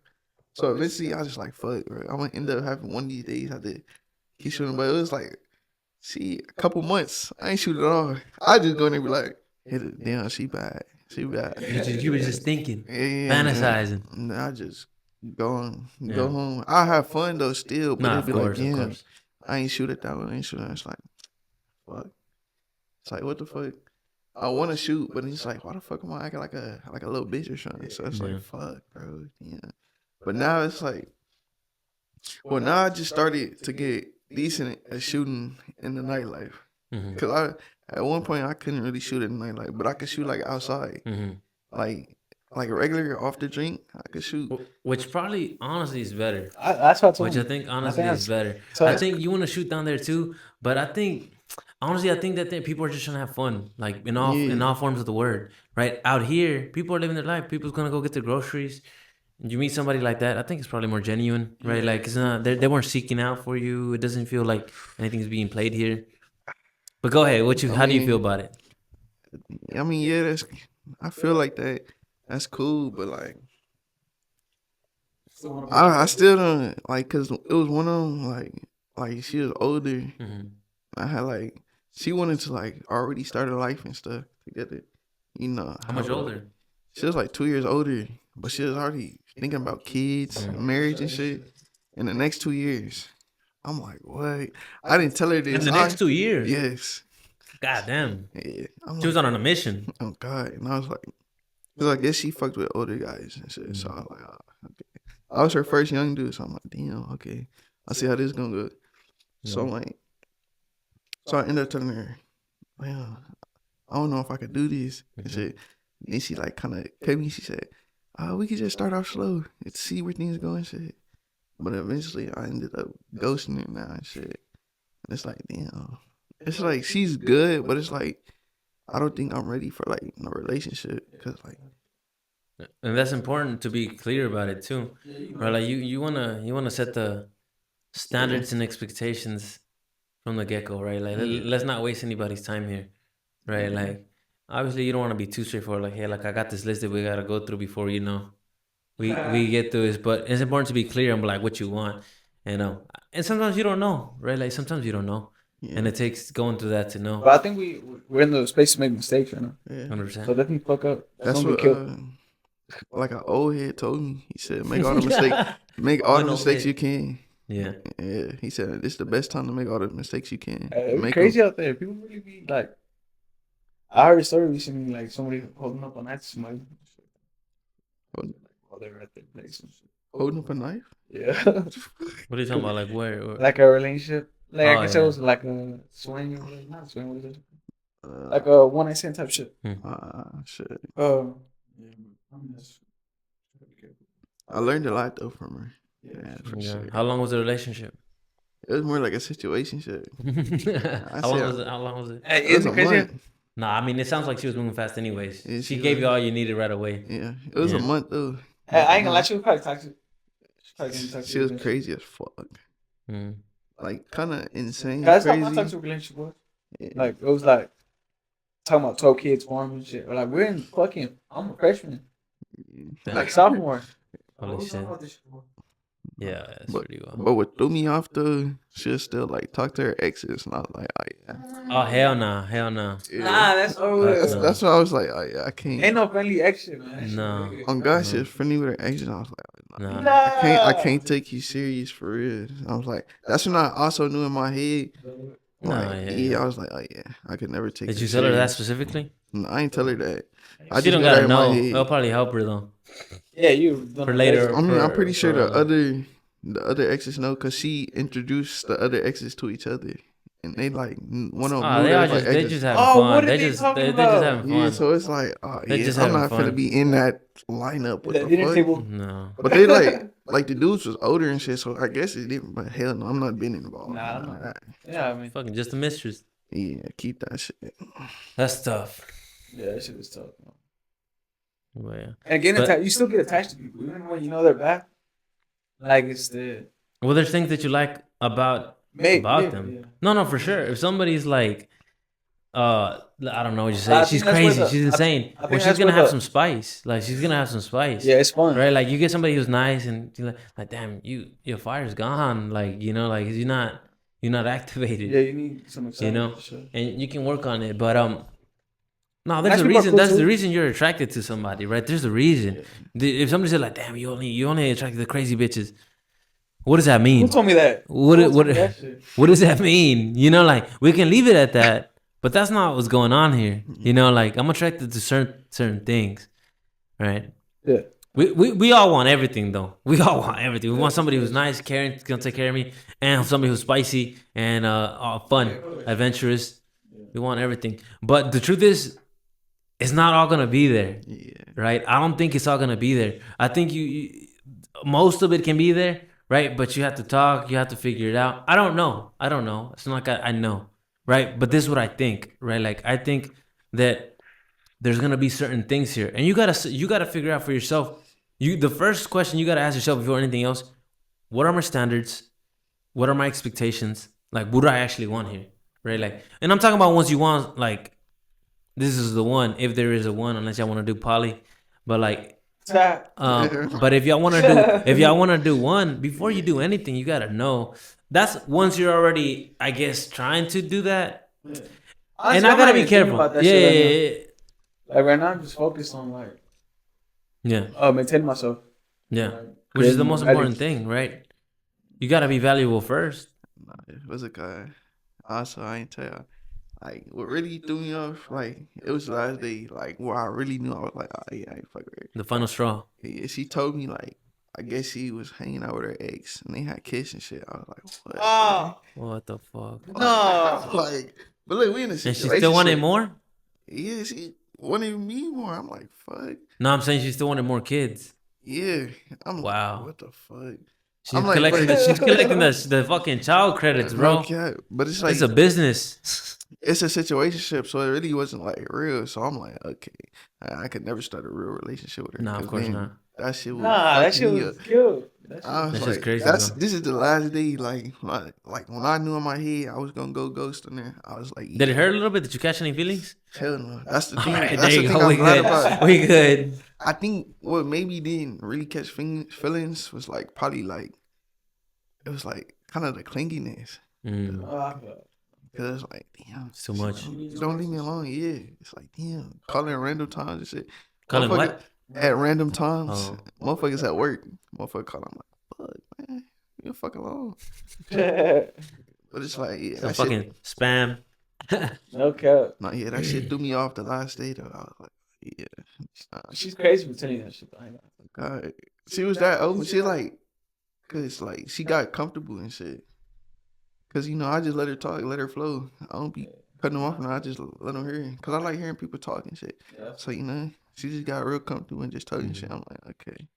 So eventually I was just like, fuck, bro. I'm gonna end up having one of these days I did keep shooting, but it was like, see, a couple months I ain't shoot at all. I just go in there and be like, hit it, damn, she bad. You were just thinking, Yeah, fantasizing. And I just go home. I have fun though still, but Nah, it'd of be course, like, of damn, course. I ain't shoot it that way. I ain't shoot it. It's like, fuck. It's like, what the fuck? I want to shoot, but it's like, why the fuck am I acting like a little bitch or something? So it's like, fuck, bro. Yeah. But now it's like, well, now I just started to get decent at shooting in the nightlife. Mm-hmm. Cause at one point I couldn't really shoot in the nightlife, but I could shoot like outside, Mm-hmm. like regular off the drink. I could shoot. Which probably honestly is better. That's what I told Which I him. think honestly is better. So I think you want to shoot down there too, but I think honestly that people are just trying to have fun, like in all forms of the word. Right out here, people are living their life. People's gonna go get their groceries. You meet somebody like that, I think it's probably more genuine, right? Like it's not they weren't seeking out for you. It doesn't feel like anything's being played here. But go ahead. How do you feel about it? I mean, yeah, I feel like that. That's cool, but like, I still don't like, cause it was one of them like she was older. Mm-hmm. I had like she wanted to like already start her life and stuff together. You know How much older? She was like 2 years older, but she was already thinking about kids, marriage and shit. In the next 2 years, I'm like, what? I didn't tell her this. In the next 2 years? Yes. God damn. Yeah. She was on a mission. Oh God, and I was like, cause I guess she fucked with older guys and shit. So I was like, oh, okay. I was her first young dude, so I'm like, damn, okay. I see how this gonna go. So I'm like, so I ended up telling her, well, I don't know if I could do this and shit. And then she like kind of cut me. She said, we could just start off slow and see where things go and shit. But eventually I ended up ghosting her now and shit. And it's like, damn. It's like she's good, but it's like I don't think I'm ready for like a relationship because like. And that's important to be clear about it too, right? Like you wanna set the standards and expectations from the get go, right? Like let's not waste anybody's time here, right? Like obviously you don't want to be too straightforward. Like hey, like I got this list that we gotta go through before we get through this. But it's important to be clear on like what you want, and sometimes you don't know, right? Like sometimes you don't know. Yeah. And it takes going through that to know. But I think we're in the space to make mistakes right now. Yeah. 100%. So definitely fuck up. That's what like an old head told me. He said, make all the mistakes you can. Yeah. Yeah. He said it's the best time to make all the mistakes you can. It's crazy out there. People really be like, I heard a story recently, like somebody holding up a knife to somebody. While they were at their place and shit. Holding up a knife? Yeah. What are you talking about? Like where? Like a relationship. Like I guess it was like a swing or not swing. What is it? Like a one night stand type shit. Shit. I learned a lot though from her. Yeah, for sure. How long was the relationship? It was more like a situationship. How long was it? It was a month. Nah, I mean it sounds like she was moving fast anyways. Yeah, she gave you all you needed right away. Yeah, it was a month though. I ain't gonna lie, she was probably toxic. She was crazy as fuck. Like kind of insane. That's how my toxic relationship was. Yeah. Like it was like talking about 12 kids farm and shit. Or like we're in fucking. I'm a freshman. Like sophomore. Holy shit. Yeah, that's pretty well. But what threw me off though, she'll still like talk to her exes, and I was like, oh yeah. Oh hell no, hell no. Yeah. Nah, that's over. That's why I was like, oh yeah, I can't. Ain't no friendly ex shit, man. No. On God, she was friendly with her exes. I was like, Nah. I can't take you serious for real. I was like, that's when I also knew in my head. Like, yeah, I was like, oh yeah, I could never take. Did her you tell her that serious. specifically? No, I ain't tell her that. I She just don't knew that gotta in my know. head. It'll probably help her though. Yeah, you For later. I mean, I'm for- pretty sure for, the other exes know because she introduced the other exes to each other, and they like one of them Oh, knew they they are was like just they exes. just having Oh, fun. what are They they just talking they just about? having Yeah, fun. so it's like, oh They yeah, just I'm having not fun. finna be in that lineup. What The the dinner fuck? table. No. But they like the dudes was older and shit, so I guess it didn't. But hell no, I'm not being involved. Nah, I'm not. Yeah, I mean, Fucking just a mistress. Yeah, keep that shit. That's tough. yeah, that shit was tough. Man. Well, yeah. And getting But- attached, you still get attached to people, even when you know they're bad. Like it's the Well, there's things that you like about them. Yeah. No, for sure. If somebody's like, I don't know what you say. I She's think that's where crazy. She's insane. I think Well, she's that's gonna where have the- some spice. Like she's gonna have some spice. Yeah, it's fun. Right? Like you get somebody who's nice and you're like, damn, your fire's gone. Like like you're not activated. Yeah, you need some excitement. For sure. And you can work on it. But no, there's Nice a people are reason. cool That's too. the reason you're attracted to somebody, right? There's a reason. If somebody said like, damn, you only attracted to crazy bitches. What does that mean? Who told me that? What Who told me that shit? what does that mean? Like we can leave it at that, but that's not what's going on here. Like I'm attracted to certain things, right? Yeah. We all want everything though. We all want everything. We want somebody who's nice, caring, gonna take care of me, and somebody who's spicy and fun, adventurous. We want everything, but the truth is, it's not all gonna be there. Yeah. Right? I don't think it's all gonna be there. I think you most of it can be there. Right, but you have to talk. You have to figure it out. I don't know. It's not like I know, right? But this is what I think, right? Like I think that there's gonna be certain things here, and you gotta figure out for yourself. The first question you gotta ask yourself before anything else: what are my standards? What are my expectations? Like, what do I actually want here, right? Like, and I'm talking about once you want, like, this is the one. If there is a one, unless y'all want to do poly, but like. But if y'all want to do one before you do anything, you gotta know that's once you're already, I guess, trying to do that. Yeah. Honestly, and I gotta be careful. Yeah. Like right now, I'm just focused on like maintaining myself. Yeah, like, which is the most important thing, right? You gotta be valuable first. Nah, it was a guy. Also, I ain't tell you. Like, what really threw me off, like, it was the last day, like, where I really knew I was like, oh, yeah, I ain't fuck with her. The final straw. Yeah, she told me, like, I guess she was hanging out with her ex, and they had kids and shit. I was like, what? Oh, What the fuck? no. Like, but look, we in a And she situation. still wanted more? Yeah, she wanted me more. I'm like, fuck. No, I'm saying she still wanted more kids. Yeah. I'm Wow. like, what the fuck? She's collecting the fucking child credits, bro. Okay, but it's like, It's a business. it's a situationship, so it really wasn't like real. So I'm like, okay, I could never start a real relationship with her. Nah, of 'cause course then not. That shit was That shit was cute. I was That's like, just crazy, This bro. is the last day. Like when I knew in my head I was gonna go ghost on there. I was like, Did it hurt a little bit? Did you catch any feelings? hell no. That's the All thing. right, That's there the you thing go. We I'm glad good. about. We good. I think what maybe didn't really catch feelings was like probably like it was like kind of the clinginess. Cause it's like, damn, It's too much. Don't leave me alone. Yeah, it's like, damn, calling at random times and shit. Calling Motherfucker- what? At random times, Oh. motherfuckers at work. Motherfucker call. I'm like, fuck, man, you fuck alone. But it's like, yeah, Some that fucking shit. spam. No cap. Nah, yeah, that shit threw me off the last day though. I was like, yeah, She's crazy for telling you that shit. God, she was that open. She like, cause like she got comfortable and shit. Cause I just let her talk, let her flow. I don't be cutting them off, and I just let them hear. Cause I like hearing people talk and shit. So she just got real comfortable and just talking shit. I'm like, okay.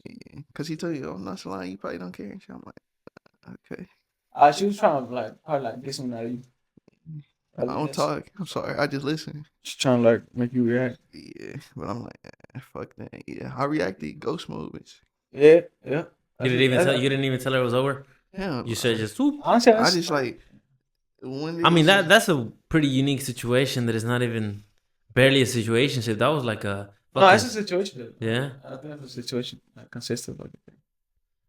Yeah. Cause he told you, I'm not so lying. You probably don't care and shit. I'm like, okay. She was trying to probably get something out of you. I don't talk. I'm sorry. I just listen. She's trying to make you react. Yeah, but I'm like, fuck that. Yeah, I reacted ghost mode, bitch. Yeah. You didn't even tell her it was over. Yeah, You said just whoop. Honestly, I just like. I mean that's a pretty unique situation that is not even barely a situationship. That was like a no, it's a situation. Yeah. I think that's a situation that consists of everything.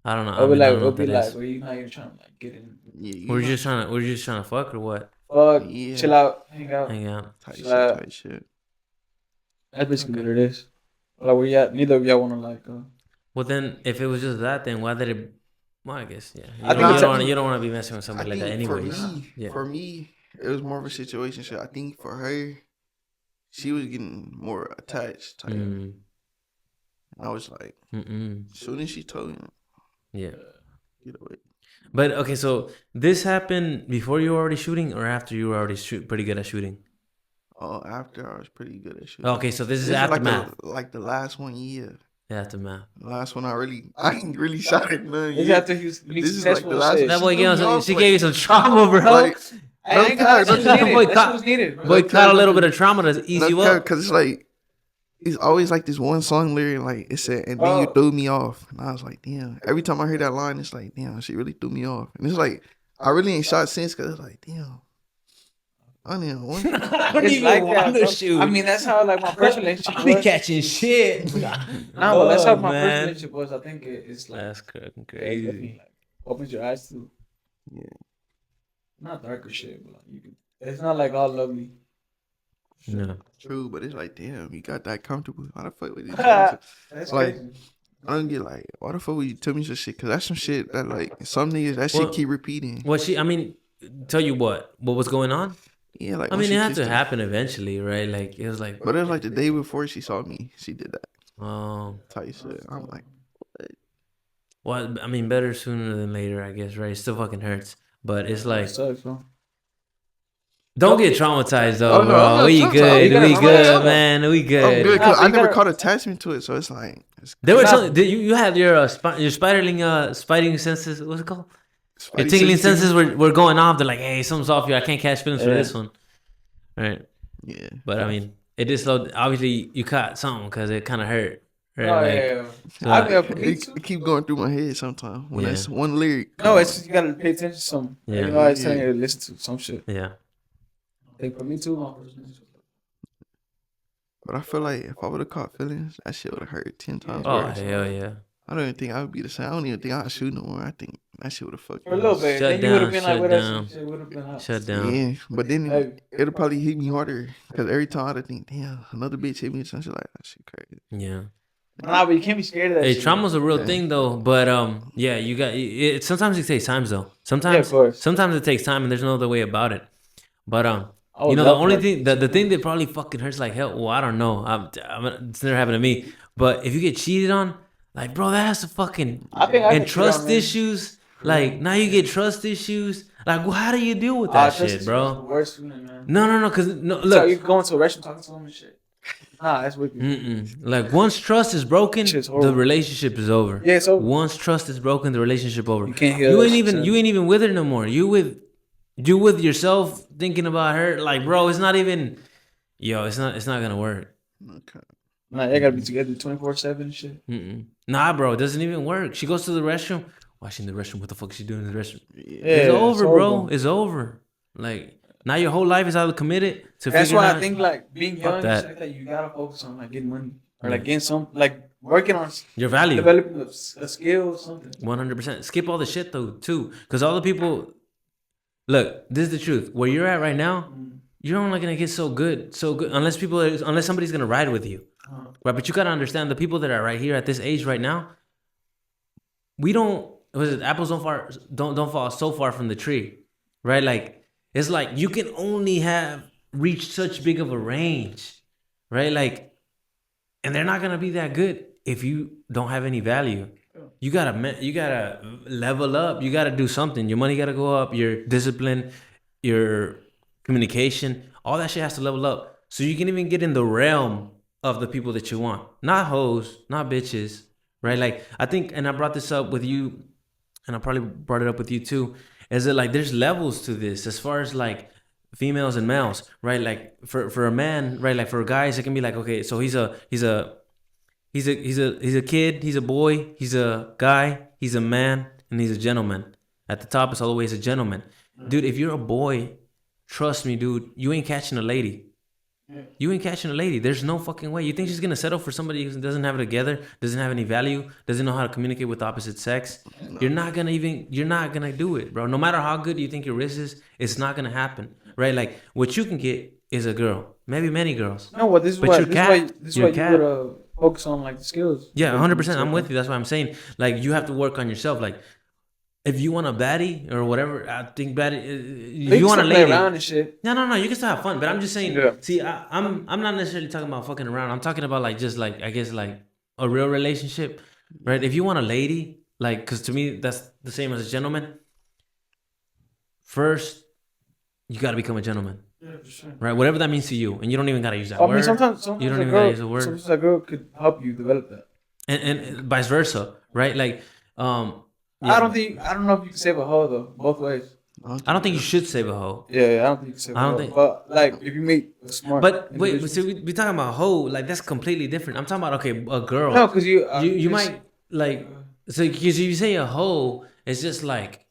I don't know. It'll be I like, don't know what that is. where you not even trying to get in. Yeah, We're just trying to fuck or what? Fuck, Yeah. chill out, hang out. Hang out. tight shit. That's basically what it is. Like where you at? Neither of y'all want to Well, then if it was just that, then why did it? Well, I guess yeah. You don't want to be messing with somebody like that, anyways. For me, it was more of a situation. So I think for her, she was getting more attached. Type. I was like, as soon as she told me, get away. But okay, so this happened before you were already shooting, or after you were already pretty good at shooting? Oh, after I was pretty good at shooting. Okay, so this is aftermath. Like the last 1 year. Yeah, aftermath. The last one I ain't really shot it none. This after he was this is like the last one. That boy she gave you some trauma, bro. Like, I ain't gonna boy caught a little bit of trauma to ease you up. Because it's like, it's always like this one song lyric, like it said, and then you threw me off. And I was like, damn. Every time I hear that line, it's like, damn, she really threw me off. And it's like, I really ain't shot since because it's like, damn. I don't even want to shoot. I mean, that's how like my first relationship was. I be catching shit. No, but that's how my first relationship was. I think it's like that's crazy. Like, opens your eyes to not darker shit, but like you can. It's not like all lovely. No. True, but it's like, damn, you got that comfortable. Why the fuck would you? That's like, crazy. I don't get like, why the fuck would you tell me some shit? Because that's some shit that like some niggas that shit keep repeating. Well, tell you what was going on. Yeah, like I mean, it had to happen eventually, right? Like it was like, but it was like the day before she saw me, she did that. Oh, type shit. I'm like, what? Well, I mean, better sooner than later, I guess, right? It still fucking hurts, but it's like, don't get traumatized though, bro. We good, man. We good. I'm good because I never caught attachment to it, so it's like. There were some. You had your spiderling senses. What's it called? Your tingling senses were going off. They're like, hey, something's off here. I can't catch feelings for this one. Right. Yeah. But I mean, it just slowed. Obviously, you caught something because it kind of hurt. Right? It keep going through my head sometimes when that's one lyric. No, it's just you gotta pay attention to something. Yeah. You know, I was telling you to listen to some shit. Yeah. I think for me too, but I feel like if I would have caught feelings, that shit would have hurt 10 times worse. Oh, hell yeah. I don't even think I would be the same. I don't even think I'd shoot no more. I think that shit would have fucked me. For a little bit. Then you would have been like, shut down. Yeah, but then it'll probably hit me harder because every time I think, damn, another bitch hit me and something like that shit crazy. Yeah. Nah, but you can't be scared of that shit. Trauma's a real thing though, but yeah, you got it. Sometimes it takes time though. Sometimes it takes time and there's no other way about it. But you know, the only thing, the thing that probably fucking hurts like hell. Well, I don't know. It's never happened to me. But if you get cheated on, like, bro, that has to fucking and trust issues. Like now you get trust issues. Like, well, how do you deal with that shit, bro? Worst feeling, man. No, because look. So you going to a restaurant talking to them and shit. Nah, that's wicked. Like once trust is broken, the relationship is over. Yeah, so once trust is broken, the relationship over. You can't hear. You ain't even with her no more. You with yourself thinking about her. Like, bro, it's not even. It's not gonna work. Okay. Nah, they gotta be together 24/7 shit. Nah, bro, it doesn't even work. She goes to the restroom. Why she in the restroom? What the fuck is she doing in the restroom? Yeah, it's over, bro. It's over. Like now, your whole life is either committed to. That's why I think like being young, like that, you gotta focus on like getting money or like getting some like working on your value, developing a skill or something. 100%. Skip all the shit though too, because all the people. Look, this is the truth. Where you're at right now, you're only gonna get so good, unless somebody's gonna ride with you, right? But you gotta understand the people that are right here at this age right now. We don't. Apples don't fall so far from the tree, right? Like it's like you can only have reached such big of a range, right? Like, and they're not gonna be that good if you don't have any value. You gotta level up. You gotta do something. Your money gotta go up. Your discipline, your communication, all that shit has to level up. So you can even get in the realm of the people that you want. Not hoes, not bitches, right? Like I think, and I brought this up with you, and I probably brought it up with you too. Is that like there's levels to this as far as like females and males, right? Like for a man, right? Like for guys, it can be like, okay, so he's a kid, he's a boy, he's a guy, he's a man, and he's a gentleman. At the top, it's always a gentleman. Dude, if you're a boy, trust me, dude, you ain't catching a lady. You ain't catching a lady. There's no fucking way. You think she's gonna settle for somebody who doesn't have it together, doesn't have any value, doesn't know how to communicate with the opposite sex? You're not gonna do it, bro. No matter how good you think your wrist is, it's not gonna happen, right? Like what you can get is a girl, maybe many girls. No, well, this is why you focus on like the skills. Yeah, 100%. I'm with you. That's what I'm saying. Like you have to work on yourself. Like if you want a baddie or whatever, I think baddie. If you want a lady, around and shit. No. You can still have fun. But I'm just saying. Yeah. See, I'm not necessarily talking about fucking around. I'm talking about like just like I guess like a real relationship, right? If you want a lady, like, because to me that's the same as a gentleman. First, you got to become a gentleman. Yeah, for sure. Right, whatever that means to you, and you don't even gotta use that I word. mean, sometimes you don't even gotta use the word. Sometimes a girl could help you develop that, and vice versa, right? Like, yeah. I don't know if you can save a hoe though, both ways. I don't think you should save a hoe. Yeah, I don't think you can save a hoe. But like, if you meet a smart, but wait, we talking about hoe, like that's completely different. I'm talking about a girl. No, because you might like because you say a hoe, it's just like.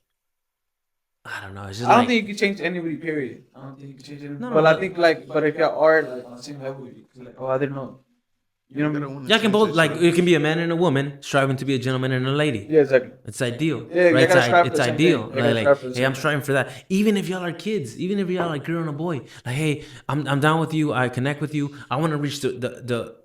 I don't know. It's just I don't think you can change anybody. Period. I don't think you can change anybody. But I think but if y'all are like on the same level, like, I didn't know. You know what I mean? Y'all can both like it can be a man and a woman striving to be a gentleman and a lady. Yeah, exactly. It's ideal. Yeah, right? It's ideal. Like, hey, I'm thing. striving for that. Even if y'all are kids, even if y'all are a girl and a boy, like, hey, I'm down with you. I connect with you. I want to reach the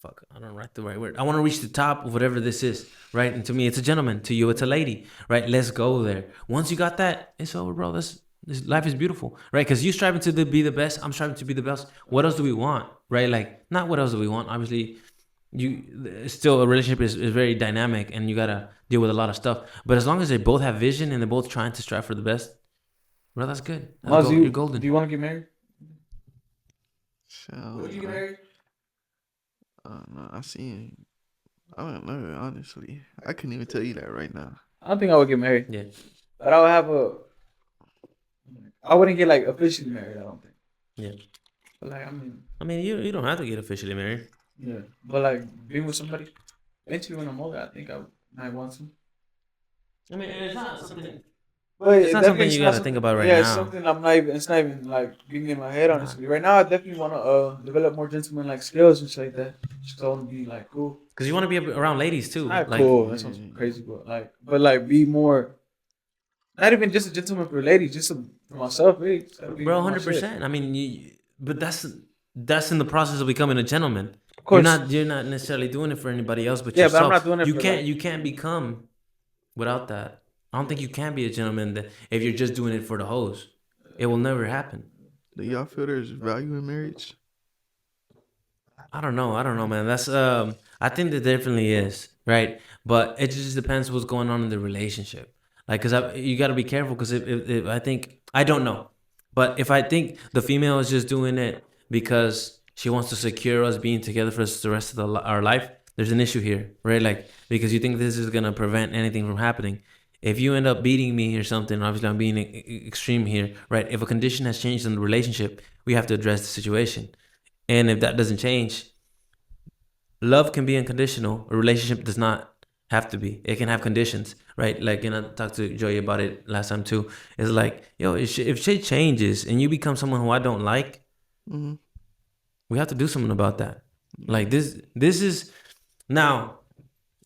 fuck. I don't write the right word. I want to reach the top of whatever this is, right? And to me, it's a gentleman. To you, it's a lady, right? Let's go there. Once you got that, it's over, bro. This life is beautiful, right? Because you striving to be the best. I'm striving to be the best. What else do we want, right? Like, not what else do we want. Obviously, still a relationship is very dynamic, and you gotta deal with a lot of stuff. But as long as they both have vision and they're both trying to strive for the best, bro, that's good. You're golden. Do you want to get married? Would you get married? No, I don't know, honestly. I couldn't even tell you that right now. I don't think I would get married. Yeah. But I would have I wouldn't get like officially married, I don't think. Yeah. But like, I mean, you don't have to get officially married. Yeah. But like being with somebody, eventually when I'm older, I think I might want to. I mean, it's not something. But it's not something you gotta think about right now. Yeah, it's something it's not even like getting in my head, honestly. Right now, I definitely want to develop more gentleman like skills and shit like that. Just I want to be like cool. Because you want to be around ladies too. Not like, cool. That sounds crazy, but like be more. Not even just a gentleman for ladies, just for myself, really. Bro, 100%. I mean, but that's in the process of becoming a gentleman. Of course. You're not necessarily doing it for anybody else but yourself. But I'm not doing it You can't become without that. I don't think you can be a gentleman if you're just doing it for the hoes. It will never happen. Do y'all feel there's value in marriage? I don't know, man. That's I think there definitely is, right? But it just depends what's going on in the relationship. Like, cause you got to be careful. Cause if I think I don't know, but if I think the female is just doing it because she wants to secure us being together for the rest of our life, there's an issue here, right? Like, because you think this is gonna prevent anything from happening. If you end up beating me or something, obviously I'm being extreme here, right? If a condition has changed in the relationship, we have to address the situation. And if that doesn't change, love can be unconditional. A relationship does not have to be. It can have conditions, right? Like, and I talked to Joey about it last time too. It's like, yo, if shit changes and you become someone who I don't like, we have to do something about that. Like this is now.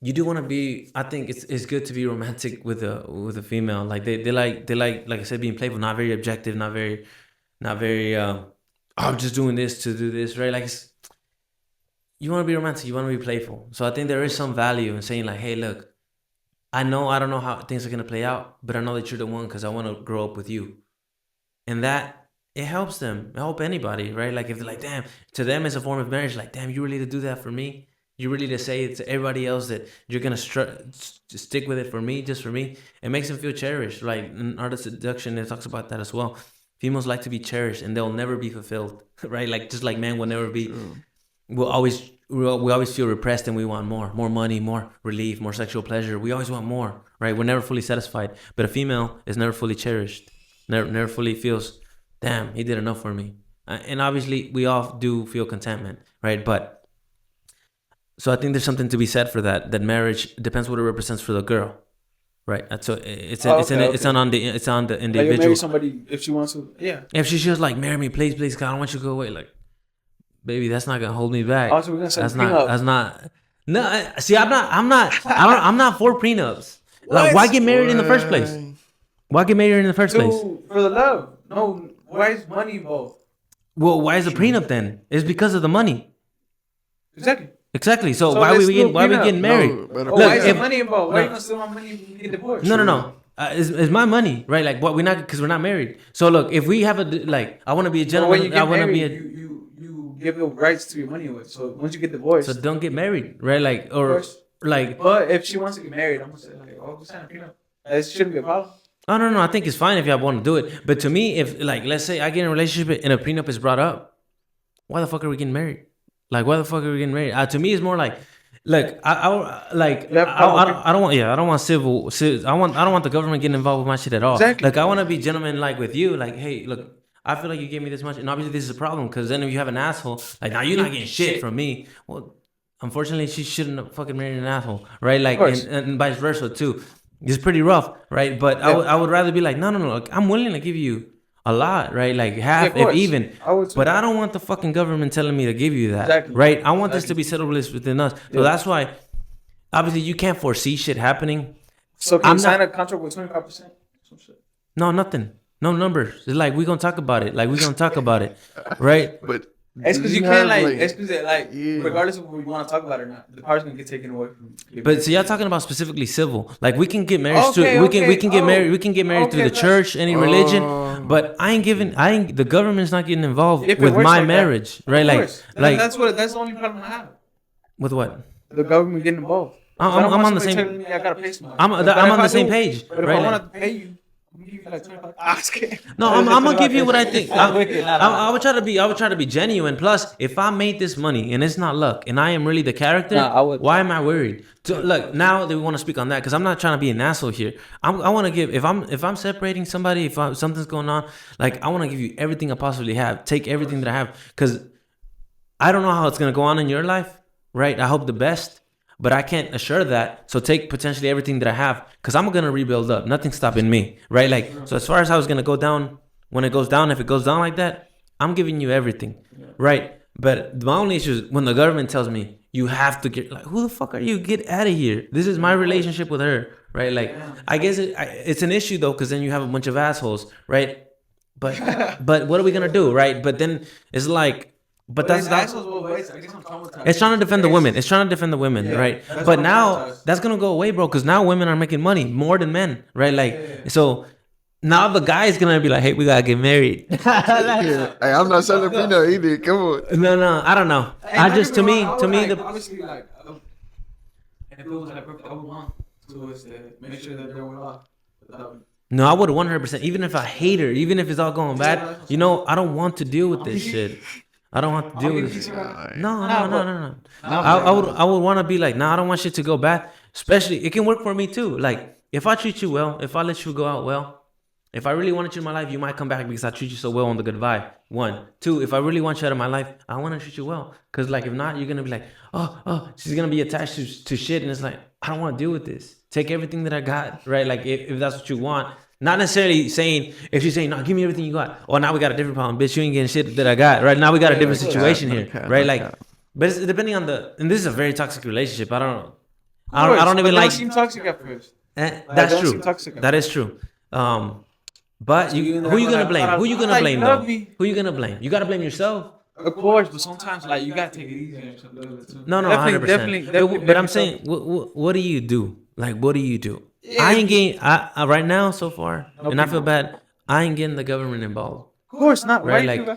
You do want to be. I think it's good to be romantic with a female. Like they like I said, being playful, not very objective, not very. I'm just doing this to do this, right? Like you want to be romantic, you want to be playful. So I think there is some value in saying like, hey, look, I don't know how things are gonna play out, but I know that you're the one because I want to grow up with you, and that it helps them. It help anybody, right? Like if they're like, damn, to them it's a form of marriage. Like, damn, you really to do that for me. You really to say it to everybody else that you're gonna stick with it for me, just for me. It makes them feel cherished. Like in Art of Seduction, it talks about that as well. Females like to be cherished, and they'll never be fulfilled, right? Like just like men will never be. We always feel repressed, and we want more money, more relief, more sexual pleasure. We always want more, right? We're never fully satisfied. But a female is never fully cherished, never fully feels, damn, he did enough for me. And obviously, we all do feel contentment, right? But so I think there's something to be said for that. That marriage depends what it represents for the girl, right? So it's on the individual. Like you marry somebody if she wants to, yeah. If she's just like, marry me, please, God, I don't want you to go away. Like, baby, that's not gonna hold me back. Also, we're gonna say that's not. No, see, I'm not for prenups. Like, why get married in the first place? Why get married in the first place? For the love. No, why is money involved? Well, why is a prenup then? It's because of the money. Exactly. Exactly. So, So why let's we do a getting prenup. married? No, but a Oh, why is if- the money involved? Why no. you gonna steal my money if we get divorced? No. It's my money, right? Like, what we're not, because we're not married. So look, if we have I want to be a But when you gentleman. get I want to married, be a. you give your rights to your money away. So once you get divorced, So don't get married, right? Like, of or course. like. But if she wants to get married, I'm gonna say like, oh, sign a prenup. It shouldn't be a problem. Oh no, I think it's fine if y'all want to do it. But to me, if like, let's say I get in a relationship and a prenup is brought up, why the fuck are we getting married? Like, why the fuck are we getting married? To me, it's more like, look, I don't want, I don't want civil. I don't want the government getting involved with my shit at all. Exactly. Like, I want to be gentleman like with you. Like, hey, look, I feel like you gave me this much, and obviously this is a problem because then if you have an asshole, like now you're not getting shit from me. Well, unfortunately, she shouldn't have fucking married an asshole, right? Like, and vice versa too. It's pretty rough, right? But I would rather be like, no. Look, I'm willing to give you a lot, right? Like half, if even. But I don't want the fucking government telling me to give you that, right? I want this to be settled within us. So that's why, obviously, you can't foresee shit happening. So can you sign a contract with 25%? Some shit. No, nothing. No numbers. It's like, we're going to talk about it. Like, we're going to talk about it, right? But it's because you can't it's because regardless of what you want to talk about or not, the power's gonna get taken away from you. But so y'all talking about specifically civil. Like, we can get married we can get married. We can get married through the church, any religion. But the government's not getting involved with my marriage, right? Like that's the only problem I have. With what? The government getting involved. I'm on the same. I gotta pay somebody. I'm on the same page, but if right? I want to pay you, I'm gonna give you like 25. No, I'm gonna give you what I think. I would try to be genuine. Plus, if I made this money and it's not luck, and I am really the character, why am I worried? Look, now that we want to speak on that, because I'm not trying to be an asshole here. I want to give, if I'm separating somebody, if something's going on, like, I want to give you everything I possibly have. Take everything that I have, because I don't know how it's gonna go on in your life, right? I hope the best. But I can't assure that. So take potentially everything that I have, because I'm going to rebuild up. Nothing's stopping me, right? Like, so as far as how it's going to go down, when it goes down, if it goes down like that, I'm giving you everything, right? But my only issue is when the government tells me, you have to get, like, who the fuck are you? Get out of here. This is my relationship with her, right? Like, I guess it's an issue, though, because then you have a bunch of assholes, right? But what are we going to do, right? But then it's like, but that's not. It's trying to defend the women. It's trying to defend the women, right? But now that's gonna go away, bro, because now women are making money more than men, right? Like, so now the guy is gonna be like, "Hey, we gotta get married." Hey, I'm not selling prenup either. Come on. No, I don't know. I just to me, the obviously like, if it was like perfect, I would want to make sure that they're well off. No, I would 100%. Even if I hate her, even if it's all going bad, I don't want to deal with this shit. I don't want to deal with it. No. I would want to be like, I don't want shit to go bad. Especially, it can work for me too. Like, if I treat you well, if I let you go out well, if I really wanted you in my life, you might come back because I treat you so well on the good vibe. 1, 2, if I really want you out of my life, I want to treat you well. Because, like, if not, you're going to be like, oh, she's going to be attached to shit. And it's like, I don't want to deal with this. Take everything that I got, right? Like, if that's what you want. Not necessarily saying, if she's saying, no, give me everything you got. Oh, now we got a different problem. Bitch, you ain't getting shit that I got. Right now we got a different situation here. Right? Like, but it's depending on and this is a very toxic relationship. I don't even like. Seem toxic at first. That's true. That is true. But who you gonna blame? Who you gonna blame though? Who you gonna blame? You gotta blame yourself. Of course, but sometimes like you gotta take it easy and stuff like that too. No, 100%. But I'm saying, what do you do? Like, what do you do? Yeah. I ain't getting right now so far, and I feel bad. I ain't getting the government involved. Of course not, right? Like,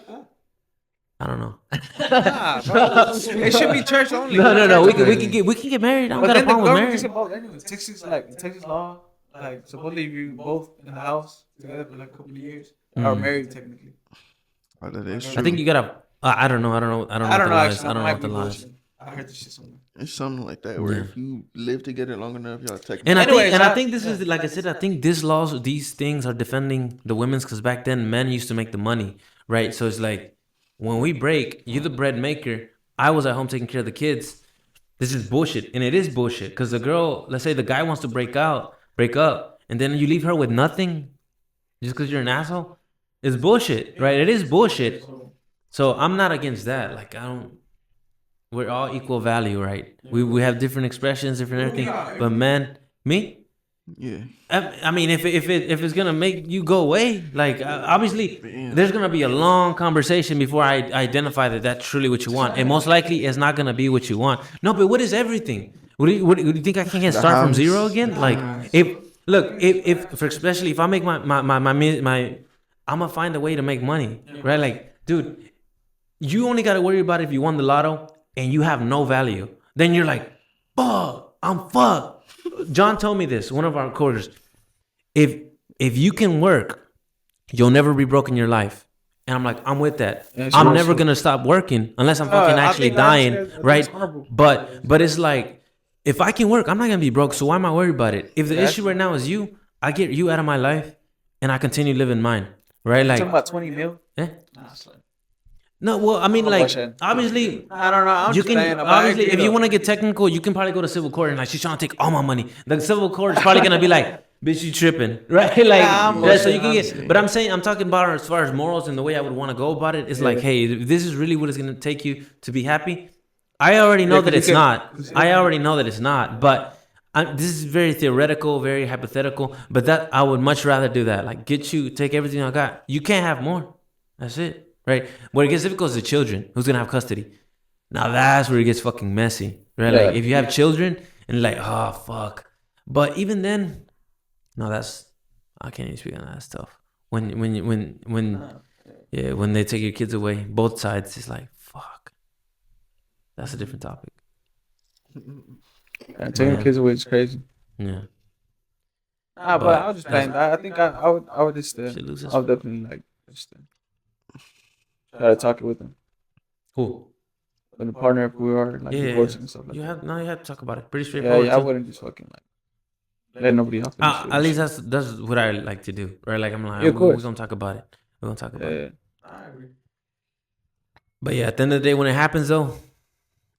I don't know. It should be church only. No. We can get married. I don't got a problem with marriage. Anyway, Texas law, like supposedly if you both in the house together for like a couple of years are married technically. Oh, that is true. I think you gotta. I don't know. I don't know what the laws. I heard this shit somewhere. It's something like that where if you live together long enough, y'all technically. And I think this is, like I said, I think these things are defending the women's, because back then men used to make the money, right? So it's like, when we break, you're the bread maker. I was at home taking care of the kids. This is bullshit, and it is bullshit, because the girl, let's say the guy wants to break up, and then you leave her with nothing, just because you're an asshole. It's bullshit, right? It is bullshit. So I'm not against that. Like, we're all equal value, right? We have different expressions, different everything. But man, me? Yeah. I mean, if it's gonna make you go away, like obviously, there's gonna be a long conversation before I identify that that's truly what you want, and most likely it's not gonna be what you want. No, but what is everything? Do you think I can't The start from house. zero again? Like, if for especially if I make my I'm gonna find a way to make money, right? Like, dude, you only gotta worry about if you won the lotto and you have no value. Then you're like, fuck, I'm fucked. John told me this, one of our coworkers. If you can work, you'll never be broke in your life. And I'm like, I'm with that. I'm never gonna stop working unless I'm fucking actually dying, right? But it's like, if I can work, I'm not gonna be broke. So why am I worried about it? If the issue right now is you, I get you out of my life, and I continue living mine, right? Like, talking about 20 mil. No, well, I mean, like, obviously, I don't know. I'm you just can saying, obviously, if you want to get technical, you can probably go to civil court and like, she's trying to take all my money. The civil court is probably gonna be like, bitch, you tripping, right? Like, so you can get. But I'm talking about as far as morals and the way I would want to go about it. It's like, hey, if this is really what it's gonna take you to be happy, I already know that it's not. I already know that it's not. But this is very theoretical, very hypothetical. But that I would much rather do that. Like, take everything I got. You can't have more. That's it. Right? Where it gets difficult is the children. Who's gonna have custody? Now that's where it gets fucking messy. Right? Like, if you have children and like, oh fuck. But even then, no, I can't even speak on that stuff. When they take your kids away, both sides, it's like, fuck. That's a different topic. Taking kids away is crazy. Yeah. But I was just saying, I think I would just I would definitely like just try to talk it with them. Who? With a partner, if we are like divorcing and stuff like that. You have to talk about it. Pretty straightforward. Yeah, I wouldn't just fucking like let nobody off. At least that's what I like to do, right? Like, I'm like, we're gonna talk about it. We're gonna talk about it. I agree. But yeah, at the end of the day, when it happens though,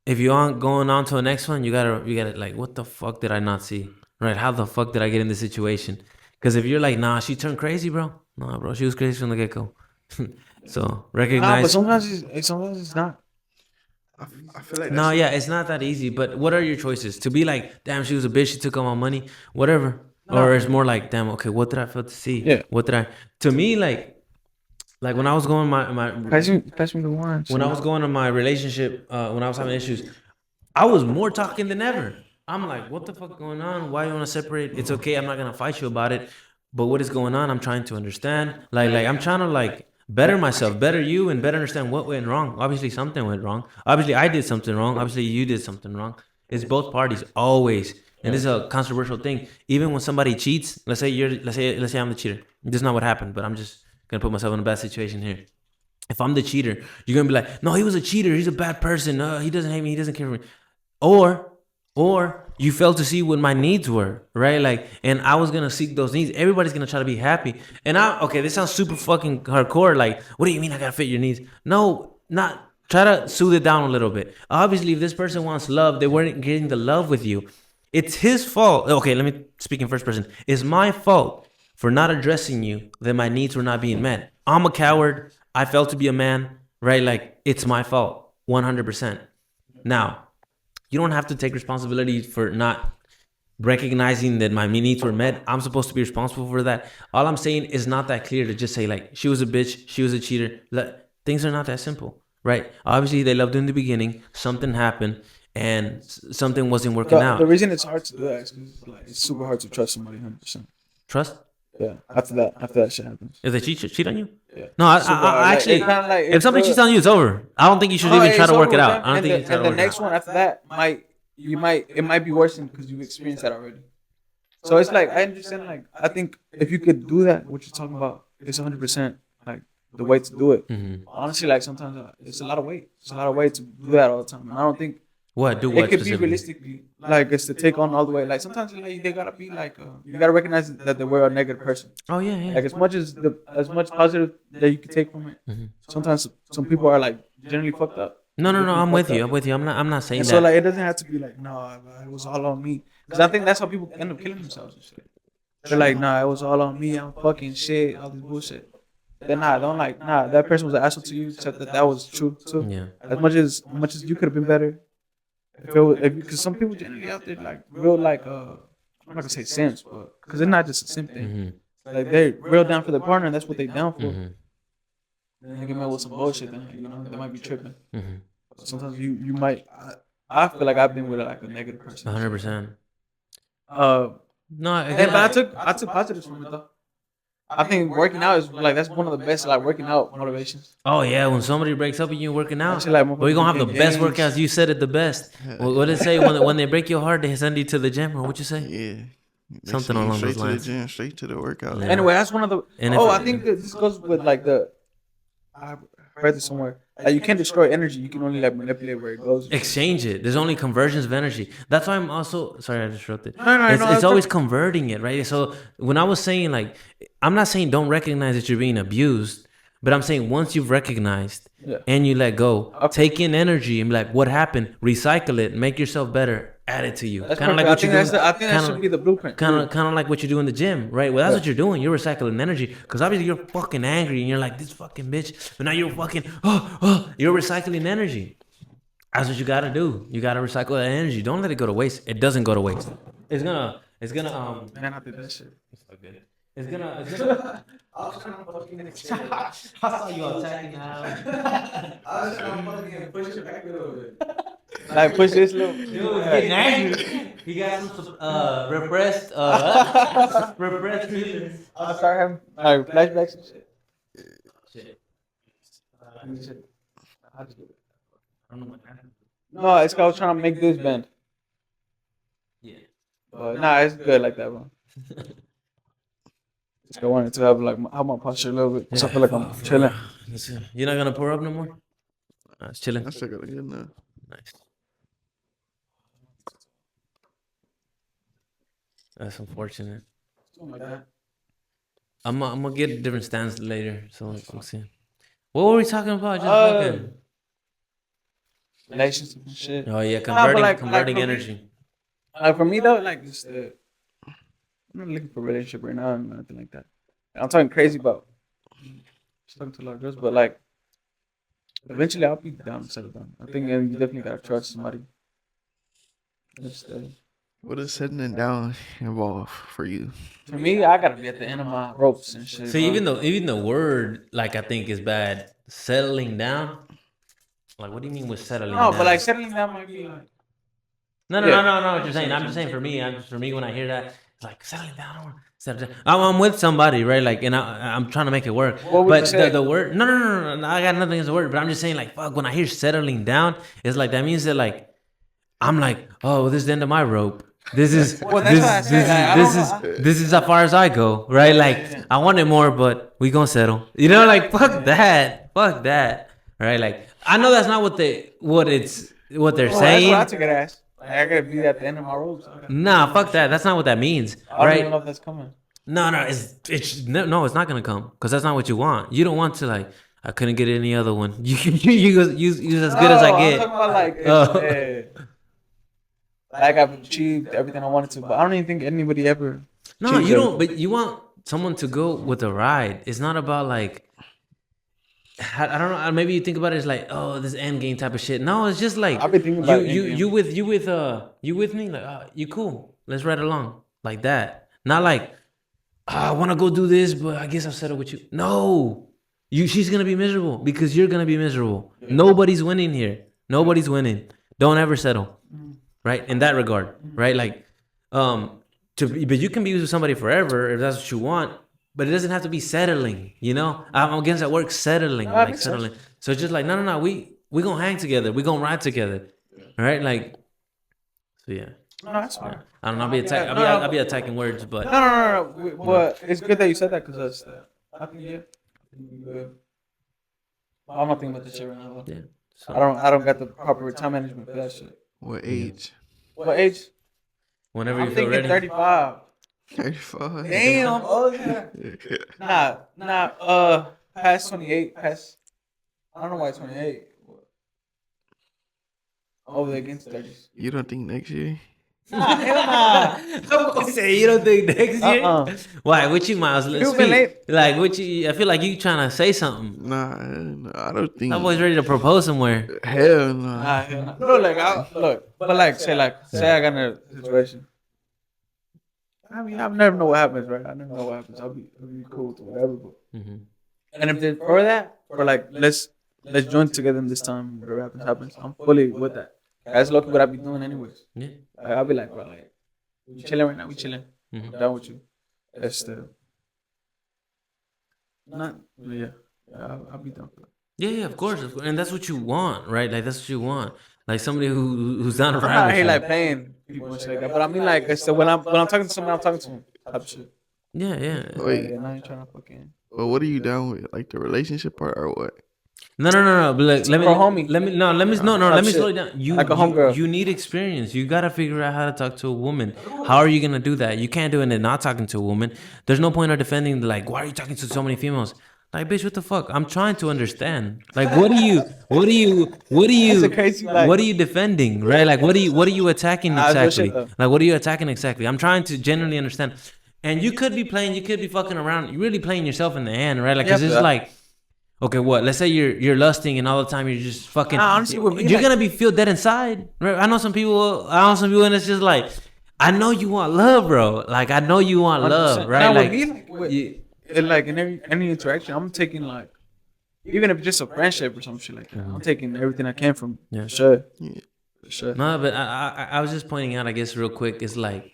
if you aren't going on to the next one, you gotta like, what the fuck did I not see? Right? How the fuck did I get in this situation? Because if you're like, nah, she turned crazy, bro. Nah, bro, she was crazy from the get go. So recognize. But sometimes it's not. I feel like No, yeah, it's not that easy. But what are your choices? To be like, damn, she was a bitch. She took all my money, whatever. Or it's more like, damn, okay, what did I fail to see? Yeah. What did I? To me, like when I was going Pass me the wine. when I was going to my relationship, when I was having issues, I was more talking than ever. I'm like, what the fuck going on? Why you want to separate? It's okay. I'm not gonna fight you about it. But what is going on? I'm trying to understand. Like I'm trying to like better myself, better you, and better understand what went wrong. Obviously, something went wrong. Obviously, I did something wrong. Obviously, you did something wrong. It's both parties always, and this is a controversial thing. Even when somebody cheats, let's say I'm the cheater. This is not what happened, but I'm just gonna put myself in a bad situation here. If I'm the cheater, you're gonna be like, no, he was a cheater. He's a bad person. He doesn't hate me. He doesn't care for me. Or you failed to see what my needs were, right? Like, and I was gonna seek those needs. Everybody's gonna try to be happy. And this sounds super fucking hardcore. Like, what do you mean I gotta fit your needs? No, not. Try to soothe it down a little bit. Obviously, if this person wants love, they weren't getting the love with you. It's his fault. Okay, let me speak in first person. It's my fault for not addressing you that my needs were not being met. I'm a coward. I failed to be a man, right? Like, it's my fault, 100%. Now, you don't have to take responsibility for not recognizing that my needs were met. I'm supposed to be responsible for that. All I'm saying is not that clear to just say, like, she was a bitch, she was a cheater. Things are not that simple, right? Obviously, they loved in the beginning. Something happened, and something wasn't working out. The reason it's hard to do that is because it's super hard to trust somebody 100%. Trust? Yeah. After that shit happens. If they cheat on you? Yeah. No, I actually, if somebody cheats on you, it's over. I don't think you should even try to work it out. I don't think you try to work it out. And the next one after that it might be worse because you've experienced that already. So it's like, I understand, like, I think if you could do that, what you're talking about, it's 100% like the way to do it. Mm-hmm. Honestly, like, sometimes it's a lot of weight. It's a lot of weight to do that all the time. And I don't think it could be realistically, like, it's to take on all the way. Like, sometimes like, they gotta be like, you gotta recognize that they were a negative person. Oh yeah. Like, as much positive that you can take from it. Mm-hmm. Sometimes some people are like generally fucked up. No, I'm with you. I'm not saying and that. So like, it doesn't have to be like, no, it was all on me. Because I think that's how people end up killing themselves and shit. They're like, nah, it was all on me. I'm fucking shit. All this bullshit. Then that person was an asshole to you. Except that was true too. Yeah. As much as you could have been better. Because some people generally out there like real like I'm not gonna say simps, but because it's not just a simp thing. Like they're real down for their partner, and that's what they down for. Then they get mad with some bullshit, then they might be tripping. Sometimes you might. I feel like I've been with like a negative person. 100%. No, again, but I took positives from it though. I think working out is like that's one of the best like working out motivations. Oh yeah, when somebody breaks up and you working out, like, we're gonna have the best workouts. You said it the best. What did it say when they break your heart, they send you to the gym, or what you say? Yeah. Something along those lines. Straight to the gym, straight to the workout. Yeah. Anyway, that's one of the. I think that this goes with like the. I read this somewhere. Like you can't destroy energy. You can only like manipulate where it goes. Exchange it. There's only conversions of energy. That's why I'm also sorry I disrupted. No, it's always converting it, right? So when I was saying like, I'm not saying don't recognize that you're being abused, but I'm saying once you've recognized and you let go, take in energy and be like, what happened? Recycle it. Make yourself better. Add it to you. Kind of like what you do. I think that should be the blueprint. Kind of like what you do in the gym, right? Well, that's what you're doing. You're recycling energy because obviously you're fucking angry and you're like this fucking bitch, but now you're fucking you're recycling energy. That's what you gotta do. You gotta recycle that energy. Don't let it go to waste. It doesn't go to waste. It's gonna Man, I did that shit. It's so good. It's gonna I was trying to fucking I saw you attacking now. I was trying to fucking push it back a little bit. Like push this little. Dude, he's getting angry. He got some repressed feelings. I'll start having like flashbacks and shit. Shit. I don't know what happened. No, it's cause I was trying to make this bend. Yeah. But nah, it's good like that, bro. I wanted to have like have my posture a little bit, so I feel like I'm chilling. You're not gonna pour up no more? Nah, it's chilling. That's good enough. Nice. That's unfortunate. Something like that. I'm gonna get a different stance later, so we'll see. What were we talking about? Just fucking relationships and shit. Oh yeah, converting energy. For me though, like just I'm not looking for a relationship right now or nothing like that. I'm talking crazy about just talking to a lot of girls, but like eventually I'll be down to settle down. I think you definitely gotta trust somebody. Just, what does settling down involve for you? For me, I gotta be at the end of my ropes and shit. So even the word like I think is bad. Settling down. Like what do you mean with settling down? No, but like settling down might be like. No. What you're saying? I'm just saying for me when I hear that, it's like settling down. I'm with somebody, right? Like, and I'm trying to make it work. But the word, no. I got nothing against the word, but I'm just saying, like, fuck. When I hear settling down, it's like that means that, like, I'm like, oh, this is the end of my rope. This is this is as far as I go, right? Like, I wanted more, but we gonna settle. You know, like, fuck that, right? Like, I know that's not what they're saying. That's what I took it as. I gotta be at the end of my ropes. Nah, fuck that. That's not what that means. I don't even know if that's coming. No, it's not gonna come because that's not what you want. You don't want to like. I couldn't get any other one. You as good as I get. I'm talking about like I've achieved everything I wanted to, but I don't even think anybody ever. No, you don't. But you want someone to go with a ride. It's not about like. I don't know. Maybe you think about it as like, oh, this end game type of shit. No, it's just like I've been thinking about you with me. Like, you cool. Let's ride along like that. Not like I want to go do this, but I guess I'll settle with you. No, she's gonna be miserable because you're gonna be miserable. Yeah. Nobody's winning here. Nobody's winning. Don't ever settle, right? In that regard, right? Like, but you can be with somebody forever if that's what you want. But it doesn't have to be settling, you know? I'm against that word, settling. Like settling. So it's just like, no. We gonna hang together. We gonna ride together. All right? Like, so yeah. No, that's fine. I don't know. I'll be attacking words, but. No. But it's good that you said that because I think, yeah. I'm not thinking about this shit right now. Yeah. So. I don't got the proper time management for that shit. What age? What age? Whenever I'm you feel ready. 35. 35. Damn. Oh yeah. Nah. Past 28. Past. I don't know why 28. Over there against 30s. You don't think next year? Nah, hell nah. Don't say you don't think next year. Why? What you, Miles? Let's speak. Like what you? I feel like you trying to say something. Nah, I don't think. That boy's ready to propose somewhere. Hell nah. Hell nah. No, like but like say I got in a situation. I mean, I never know what happens, right? I never know what happens. I'll be cool with whatever. But, and if they're for that, for like, let's join together in this time. Whatever happens. I'm fully with that. That's lucky what I be doing anyways. Yeah. I'll be like, bro, like, we chilling right now. We chilling. I'm down with you. That's the not. Yeah. I'll be down for that. Yeah, of course, and that's what you want, right? Like that's what you want, like somebody who's not I'm around not with here you. like playing people and shit like that. But I mean, like I said, when I'm talking to someone, I'm talking to them type of shit. Yeah. Wait, Yeah, I ain't trying to fucking. well, what are you down with? Like the relationship part or what? No. But like, let me homie. let me slow it down. Like a homegirl. You need experience. You gotta figure out how to talk to a woman. How are you gonna do that? You can't do it and not talking to a woman. There's no point of defending. Like, why are you talking to so many females? Like, bitch, what the fuck? I'm trying to understand. Like, what are you defending, right? Like, what are you attacking exactly? Like, what are you attacking exactly? I'm trying to genuinely understand. And you could be fucking around. You're really playing yourself in the hand, right? Like, cause it's like, okay, what? Let's say you're lusting and all the time you're just fucking. Honestly, you're gonna feel dead inside, right? I know some people, and it's just like, I know you want love, bro. Like, I know you want love, right? Like in any interaction, I'm taking like, even if it's just a friendship or some shit like that, I'm taking everything I can from Yeah. for sure. Yeah. For sure. No, but I was just pointing out, I guess, real quick, it's like,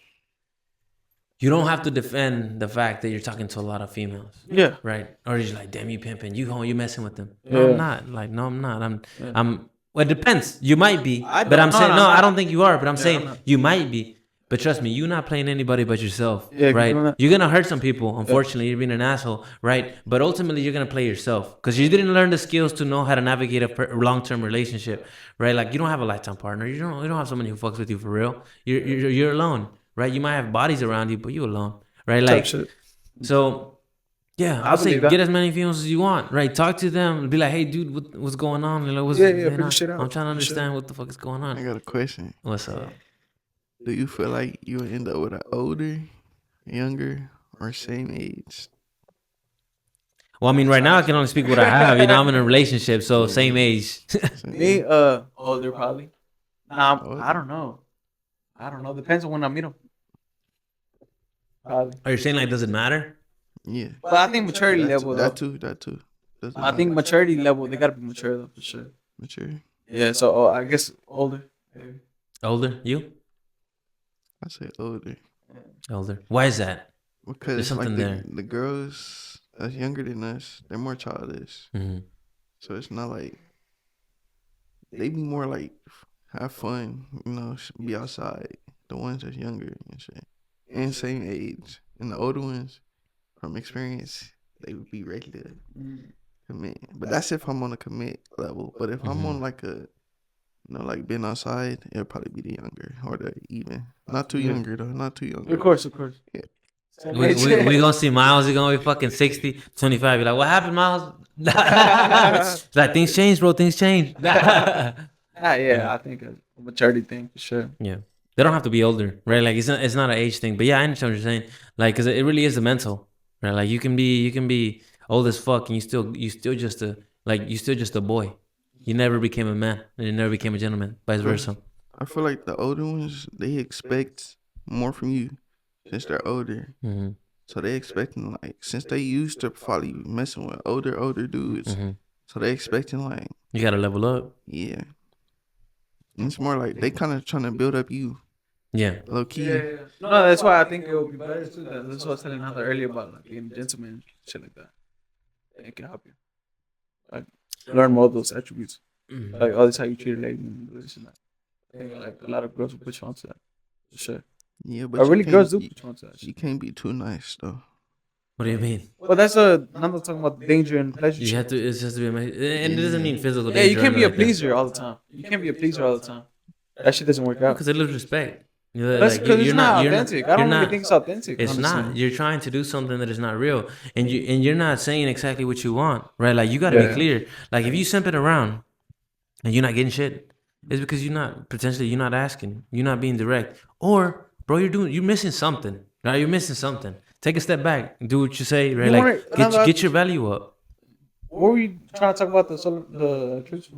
you don't have to defend the fact that you're talking to a lot of females. Yeah. Right? Or you're just like, damn, you pimping, you messing with them. No, I'm not. Like, no, I'm not. Well, it depends. You might be. But I'm saying, I don't think you are, but I'm saying you might be. But trust me, you're not playing anybody but yourself, right? You're going to hurt some people, unfortunately. You're being an asshole, right? But ultimately, you're going to play yourself because you didn't learn the skills to know how to navigate a long-term relationship, right? Like, you don't have a lifetime partner. You don't have somebody who fucks with you for real. You're alone, right? You might have bodies around you, but you're alone, right? Like, so, yeah, I'll say get as many females as you want, right? Talk to them. Be like, hey, dude, what's going on? Like, I'm trying to understand what the fuck is going on. I got a question. What's up? Do you feel like you would end up with an older, younger, or same age? Well, I mean, right now I can only speak what I have. You know, I'm in a relationship, so same age. Me, older probably. Nah, I don't know. Depends on when I meet them. Probably. Are you saying like, does it matter? Yeah. But I think maturity level. That too. I think maturity level. They gotta be mature though for sure. Mature. Yeah. So I guess older. Maybe. Older? You? I say older. Older. Why is that? Because there's something there. The girls that's younger than us, they're more childish. Mm-hmm. So it's not like they be more like have fun, you know, be outside. The ones that's younger and shit, and same age, and the older ones, from experience, they would be ready to commit. But that's if I'm on a commit level. But if I'm on like a, like being outside, it'll probably be the younger or the even. Not too younger though. Not too younger. Of course. Yeah. We gonna see Miles. He's gonna be fucking 60, 25. You're like, what happened, Miles? It's like, things change, bro. Things change. Yeah, I think a maturity thing for sure. Yeah, they don't have to be older, right? Like it's not an age thing. But yeah, I understand what you're saying. Like, cause it really is the mental, right? Like you can be old as fuck and you still just a boy. You never became a man and you never became a gentleman. Vice versa. I feel like the older ones, they expect more from you since they're older. Mm-hmm. So they expecting like, since they used to probably messing with older dudes, so they expecting like, you gotta level up. Yeah. And it's more like they kind of trying to build up you. Yeah. Low key. Yeah. No, that's why I think it would be better too. That's what I was telling Heather earlier about like being a gentleman, shit like that. It can help you. Like learn more of those attributes. Like all this how you treat a lady and this and that. I think like a lot of girls will put you onto that. For sure. Yeah, but really girls do put you onto that. You can't be too nice though. What do you mean? Well, that's I'm not talking about danger and pleasure. You have to. It's just to be amazing, and it doesn't mean physical. Yeah, you can't be a pleaser all the time. You can't be a pleaser all the time. That shit doesn't work out. Because it loses respect. That's because it's not authentic. I don't really think it's authentic. It's not. You're trying to do something that is not real, and you're not saying exactly what you want, right? Like you got to be clear. Like if you simp it around, and you're not getting shit, it's because you're not asking, you're not being direct, or bro, you're missing something, right? You're missing something. Take a step back, do what you say, right? Like get your value up. What were you trying to talk about the solar eclipse?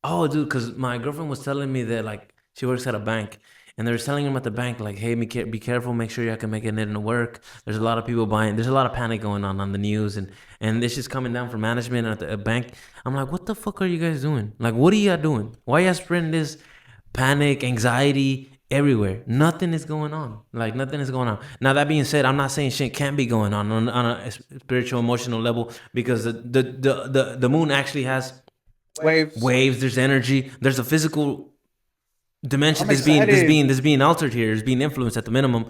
Oh, dude, because my girlfriend was telling me that like she works at a bank, and they're telling him at the bank like, "Hey, be careful. Make sure you can make it into work." There's a lot of people buying. There's a lot of panic going on the news, and this is coming down from management at the bank. I'm like, what the fuck are you guys doing? Like, what are y'all doing? Why y'all spreading this panic, anxiety everywhere? Nothing is going on. Like, nothing is going on. Now, that being said, I'm not saying shit can't be going on a spiritual, emotional level, because the moon actually has waves. There's energy. There's a physical dimension that's being altered here. Is being influenced at the minimum.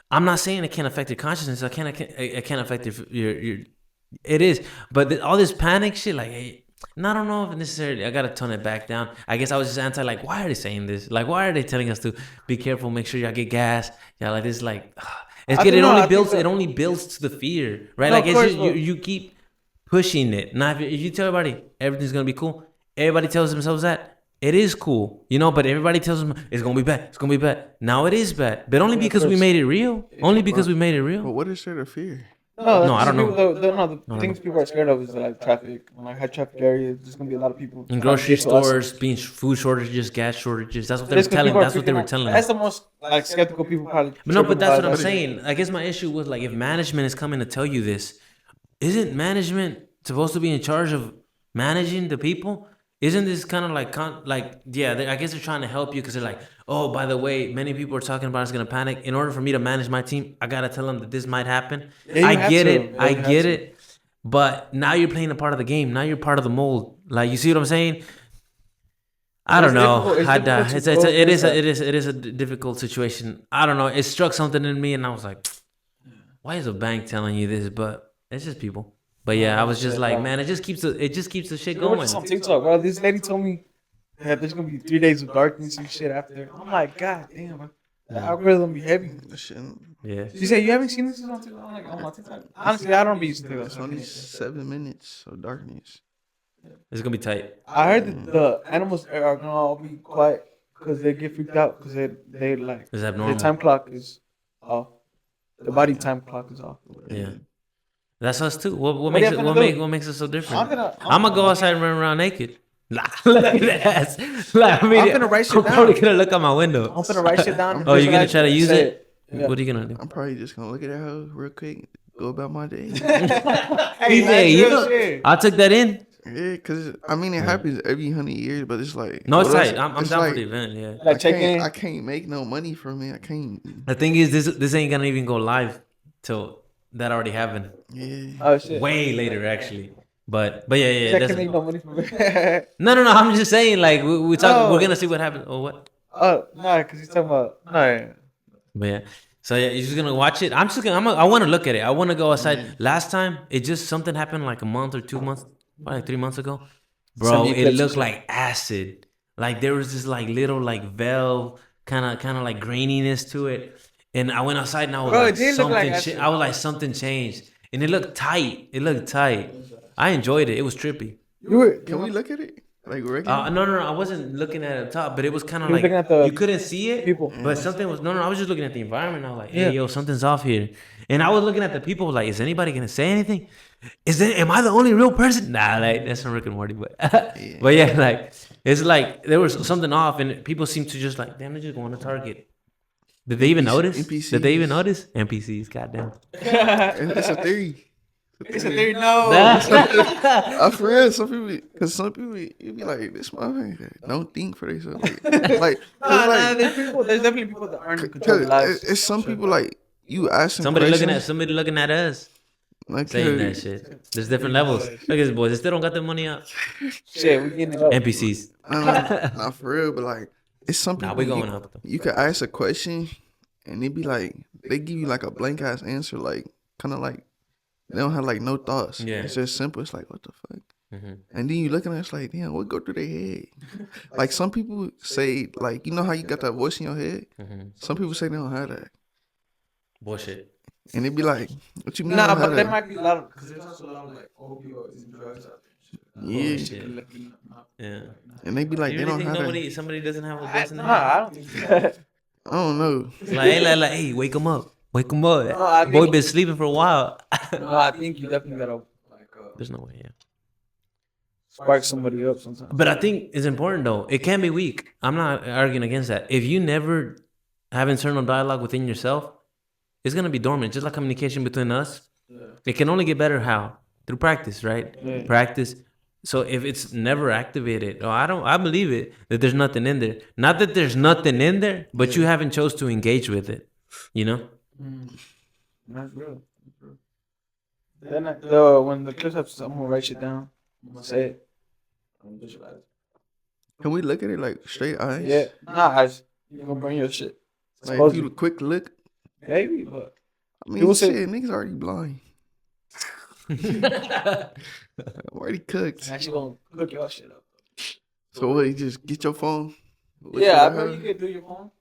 I'm not saying it can't affect your consciousness. It can't affect your. It is, but all this panic shit, like, hey, and I don't know if necessarily I gotta tone it back down. I guess I was just anti, like, why are they saying this? Like, why are they telling us to be careful, make sure y'all get gas? Yeah, like this, like, it only builds to the fear, right? No, like, it's just, you keep pushing it. Now, if you tell everybody everything's gonna be cool, everybody tells themselves that it is cool, you know. But everybody tells them it's gonna be bad. It's gonna be bad. Now it is bad, but only because we made it real. Only because we made it real. But what is there to fear? No, I don't know. The things people are scared of is like traffic. Like high traffic areas, there's gonna be a lot of people in grocery stores, being food shortages, gas shortages. That's what they were telling. That's what they were telling. That's the most like skeptical people probably. But that's what I'm saying. I guess my issue was like, if management is coming to tell you this, isn't management supposed to be in charge of managing the people? Isn't this kind of like yeah? I guess they're trying to help you because they're like, oh, by the way, many people are talking about it's gonna panic. In order for me to manage my team, I gotta tell them that this might happen. Yeah, I get it. But now you're playing a part of the game. Now you're part of the mold. Like, you see what I'm saying? I don't know. It is a difficult situation. I don't know. It struck something in me, and I was like, why is a bank telling you this? But it's just people. But yeah, I was just like, man, it just keeps the shit going. On TikTok, bro. This lady told me that there's gonna be 3 days of darkness and shit after. I'm like, God damn, bro. The algorithm be heavy. Yeah. She said, you haven't seen this on TikTok? I'm like, on my TikTok. Honestly, I don't be using TikTok. It's only 7 minutes of darkness. It's gonna be tight. I heard that the animals are gonna all be quiet because they get freaked out because they like is abnormal. Their time clock is off. The body time clock is off. Yeah. That's us too. What makes us so different? I'm gonna go outside and run around naked. Look at that. Like, I mean, I'm gonna write shit down. I'm probably gonna look out my window. I'm gonna write shit down. Oh, you're gonna try to use it? Yeah. What are you gonna do? I'm probably just gonna look at that hoe real quick, go about my day. Hey, I took that in. Yeah, because I mean, it happens every 100 years, but it's like, no, it's tight. I'm down for the event. Yeah, like I can't make no money from it. I can't. The thing is, this ain't gonna even go live till that already happened. Yeah. Oh shit. Way later, actually. But yeah. That can make no money from it. No. I'm just saying, like, we talk. We're gonna see what happens. Or what? Oh no, because he's talking about no. But yeah. So yeah, you're just gonna watch it. I want to look at it. I want to go outside. Last time, something happened like a month or 2 months, probably 3 months ago. Bro, it looked like acid. Like, there was this like little like veil, kind of like graininess to it. And I went outside and I was like, something changed. And it looked tight. I enjoyed it. It was trippy. Can we look at it? Like, no. I wasn't looking at it up top, but it was kind of like, you couldn't see it. People. But something was, I was just looking at the environment. I was like, hey, yo, something's off here. And I was looking at the people like, is anybody going to say anything? Am I the only real person? Nah, like, that's from Rick and Morty. But, but yeah, like, it's like, there was something off and people seem to just like, damn, they're just going to Target. Did they even notice? NPCs. Did they even notice? NPCs, goddamn. It's a theory. It's a theory, no. I forget some people, you be like, this motherfucker don't think for themselves. Like, there's definitely people that aren't in control of their lives. It's some people like, you ask somebody looking at us. Like, saying that shit. There's different levels. Look at this boys. They still don't got their money up. Shit, we getting it up. NPCs. Not for real, but like, it's some people. Nah, we going up. You could ask a question, and they be like, they give you like a blank ass answer, like kind of like they don't have like no thoughts. Yeah, it's just simple. It's like, what the fuck? Mm-hmm. And then you look at it, it's like, damn, what go through their head? Like, some people say, like, you know how you got that voice in your head? Mm-hmm. Some people say they don't have that. Bullshit. And they be like, what you mean? Nah, but there might be a lot of, because there's also a lot of like opioids and drugs out there. Yeah. And they be like, they don't have somebody doesn't have a voice in their head? I don't think so. I don't know. Like, hey, wake him up. No, boy been sleeping for a while. No, I think you definitely gotta like. There's no way, yeah. Spark somebody up sometimes. But I think it's important though. It can be weak. I'm not arguing against that. If you never have internal dialogue within yourself, it's gonna be dormant. Just like communication between us, it can only get better. How? Through practice, right? Yeah. Practice. So if it's never activated, I believe it that there's nothing in there. Not that there's nothing in there, but you haven't chose to engage with it. You know. That's real. Then when the clips up, I'm gonna write shit down. I'm gonna say it. I'm gonna visualize it. Can we look at it like straight eyes? Yeah, nah, eyes. You gonna bring your shit. Like if you quick look. Maybe, but I mean, shit, niggas already blind. I'm already cooked. actually gonna cook your shit up. So what? You just get your phone. Yeah, I know you can do your phone.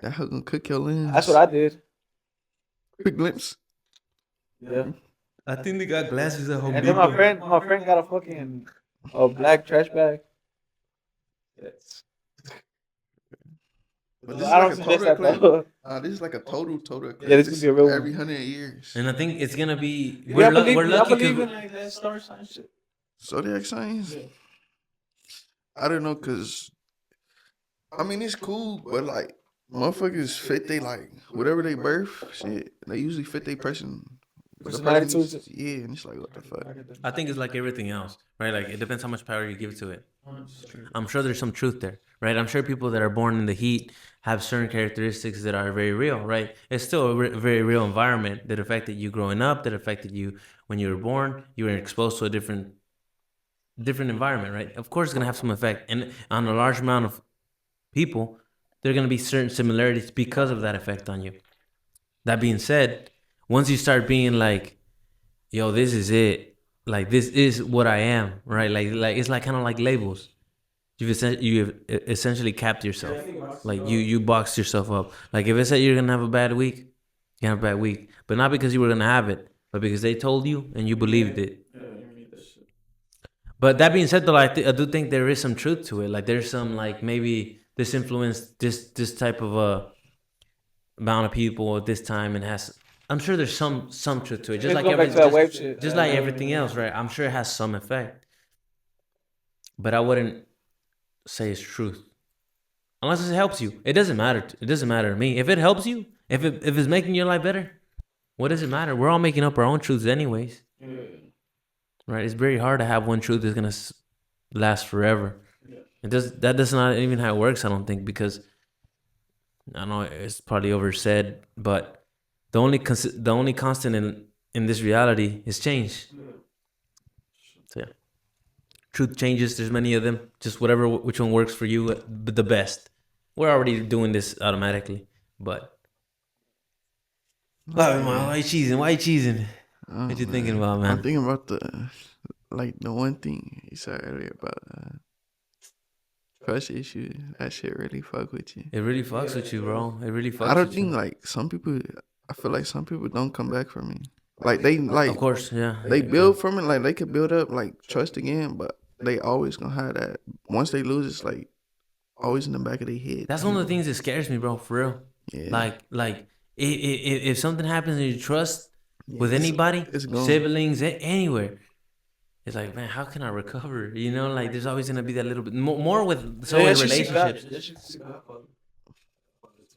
That hoe gonna cook your lens. That's what I did. Quick glimpse. Yeah. I think they got glasses at home. And then my friend got a fucking black trash bag. Yes. But this is I like don't a suggest total that clip. though. This is like a total clip. Yeah, this could be a real one. every 100 years. And I think it's gonna be. We're lucky. I believe because in like that star sign shit. Zodiac signs? Yeah. I don't know, cause I mean it's cool, but like motherfuckers fit they like whatever they birth shit. They usually fit they person. Personality to it. Yeah, and it's like what the fuck. I think it's like everything else, right? Like it depends how much power you give to it. I'm sure there's some truth there, right? I'm sure people that are born in the heat have certain characteristics that are very real, right? It's still a very real environment that affected you growing up, that affected you when you were born. You were exposed to a different environment, right? Of course, it's gonna have some effect, and on a large amount of people, there are gonna be certain similarities because of that effect on you. That being said, once you start being like, yo, this is it. Like, this is what I am, right? Like it's like kind of like labels. You've essentially capped yourself. Like, you boxed yourself up. Like, if it said you're going to have a bad week, you have a bad week. But not because you were going to have it, but because they told you and you believed it. But that being said, though, I do think there is some truth to it. Like, there's some, like, maybe this influenced this type of amount of people at this time and has... I'm sure there's some truth to it. Just like everything else, right? I'm sure it has some effect. But I wouldn't say it's truth. Unless it helps you. It doesn't matter. It doesn't matter to me. If it helps you, if it's making your life better, what does it matter? We're all making up our own truths anyways. Right? It's very hard to have one truth that's going to last forever. That's not even how it works, I don't think, because I know it's probably oversaid, but the only constant in this reality is change. So yeah, truth changes. There's many of them. Just which one works for you the best. We're already doing this automatically, but why are you cheesing? What you thinking about, man? I'm thinking about the one thing you said earlier about trust issues. That shit really fuck with you. It really fucks with you, bro. It really fucks with you. I don't think like some people. I feel like some people don't come back from me. Like they like. Of course, yeah. They build from it. Like they could build up like trust again, but they always gonna have that. Once they lose, it's like always in the back of their head. That's one of the things that scares me, bro. For real. Yeah. Like if something happens and you trust with anybody, siblings, anywhere, it's like, man, how can I recover? You know, like there's always gonna be that little bit more with relationships.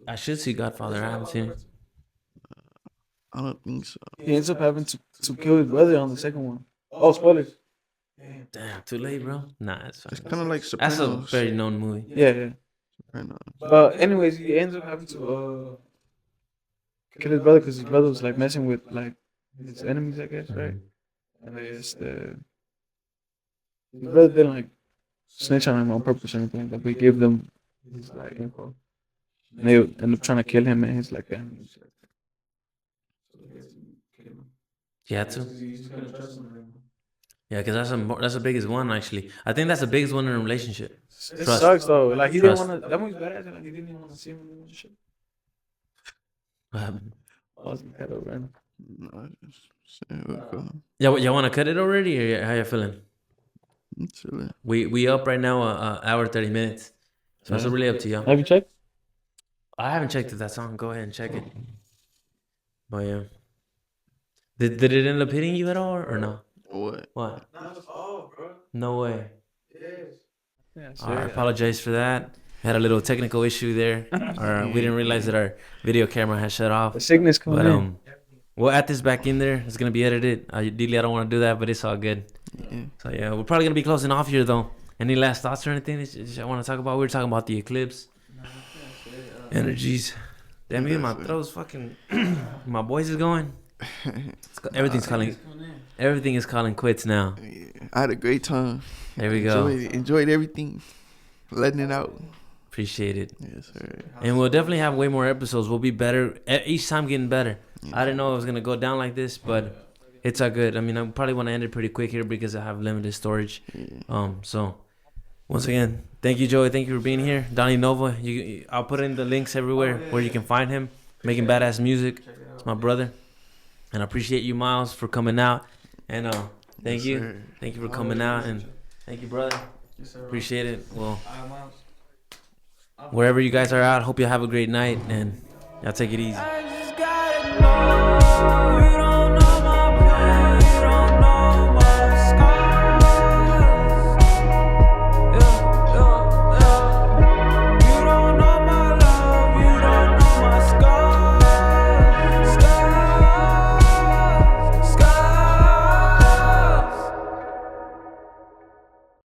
I should see Godfather. I haven't seen it. I don't think so. He ends up having to kill his brother on the second one. Oh, spoilers. Damn, too late, bro. Nah, it's fine. It's kind of like Sopranos. That's a very known movie. Yeah. But anyways, he ends up having to kill his brother because his brother was like messing with like his enemies, I guess, right? And they just his brother didn't like snitch on him on purpose or anything, but he gave them his like info. And they end up trying to kill him and his like family. You had to? Yeah, because that's the biggest one, actually. I think that's the biggest one in a relationship. It sucks, though. Like, he didn't want to... That movie's badass, and like, he didn't even want to see him in the relationship. What happened? I was in that over. Yeah, y'all want to cut it already, or how you feeling? I'm chilling. We up right now, hour 30 minutes. So it's really up to y'all. Have you checked? I haven't checked that song. Go ahead and check it. But yeah. Did it end up hitting you at all or no? What? Not at all, bro. No way. Yes. Yeah, I apologize for that. had a little technical issue there, or we didn't realize that our video camera had shut off. The sickness coming But in. we'll add this back in there. It's gonna be edited. Ideally, I don't want to do that, but it's all good. Yeah. So yeah, we're probably gonna be closing off here though. Any last thoughts or anything that I want to talk about? We were talking about the eclipse, energies. Damn, me and my throat's fucking. My voice is going. Everything's calling. Everything is calling quits now. Yeah. I had a great time. There we go. Enjoyed everything. Letting it out. Appreciate it. Yes, sir. And we'll definitely have way more episodes. We'll be better each time, getting better. Yeah. I didn't know it was gonna go down like this, but it's all good. I mean, I probably want to end it pretty quick here because I have limited storage. Yeah. So once again, thank you, Joey. Thank you for being here. Dawnynova. I'll put in the links everywhere where you can find him making badass music. It's my brother, and I appreciate you, Miles, for coming out. And thank you, sir. thank you for coming out, and thank you, brother. Appreciate it. Well, wherever you guys are at, hope you have a great night, and y'all take it easy. I just gotta know you don't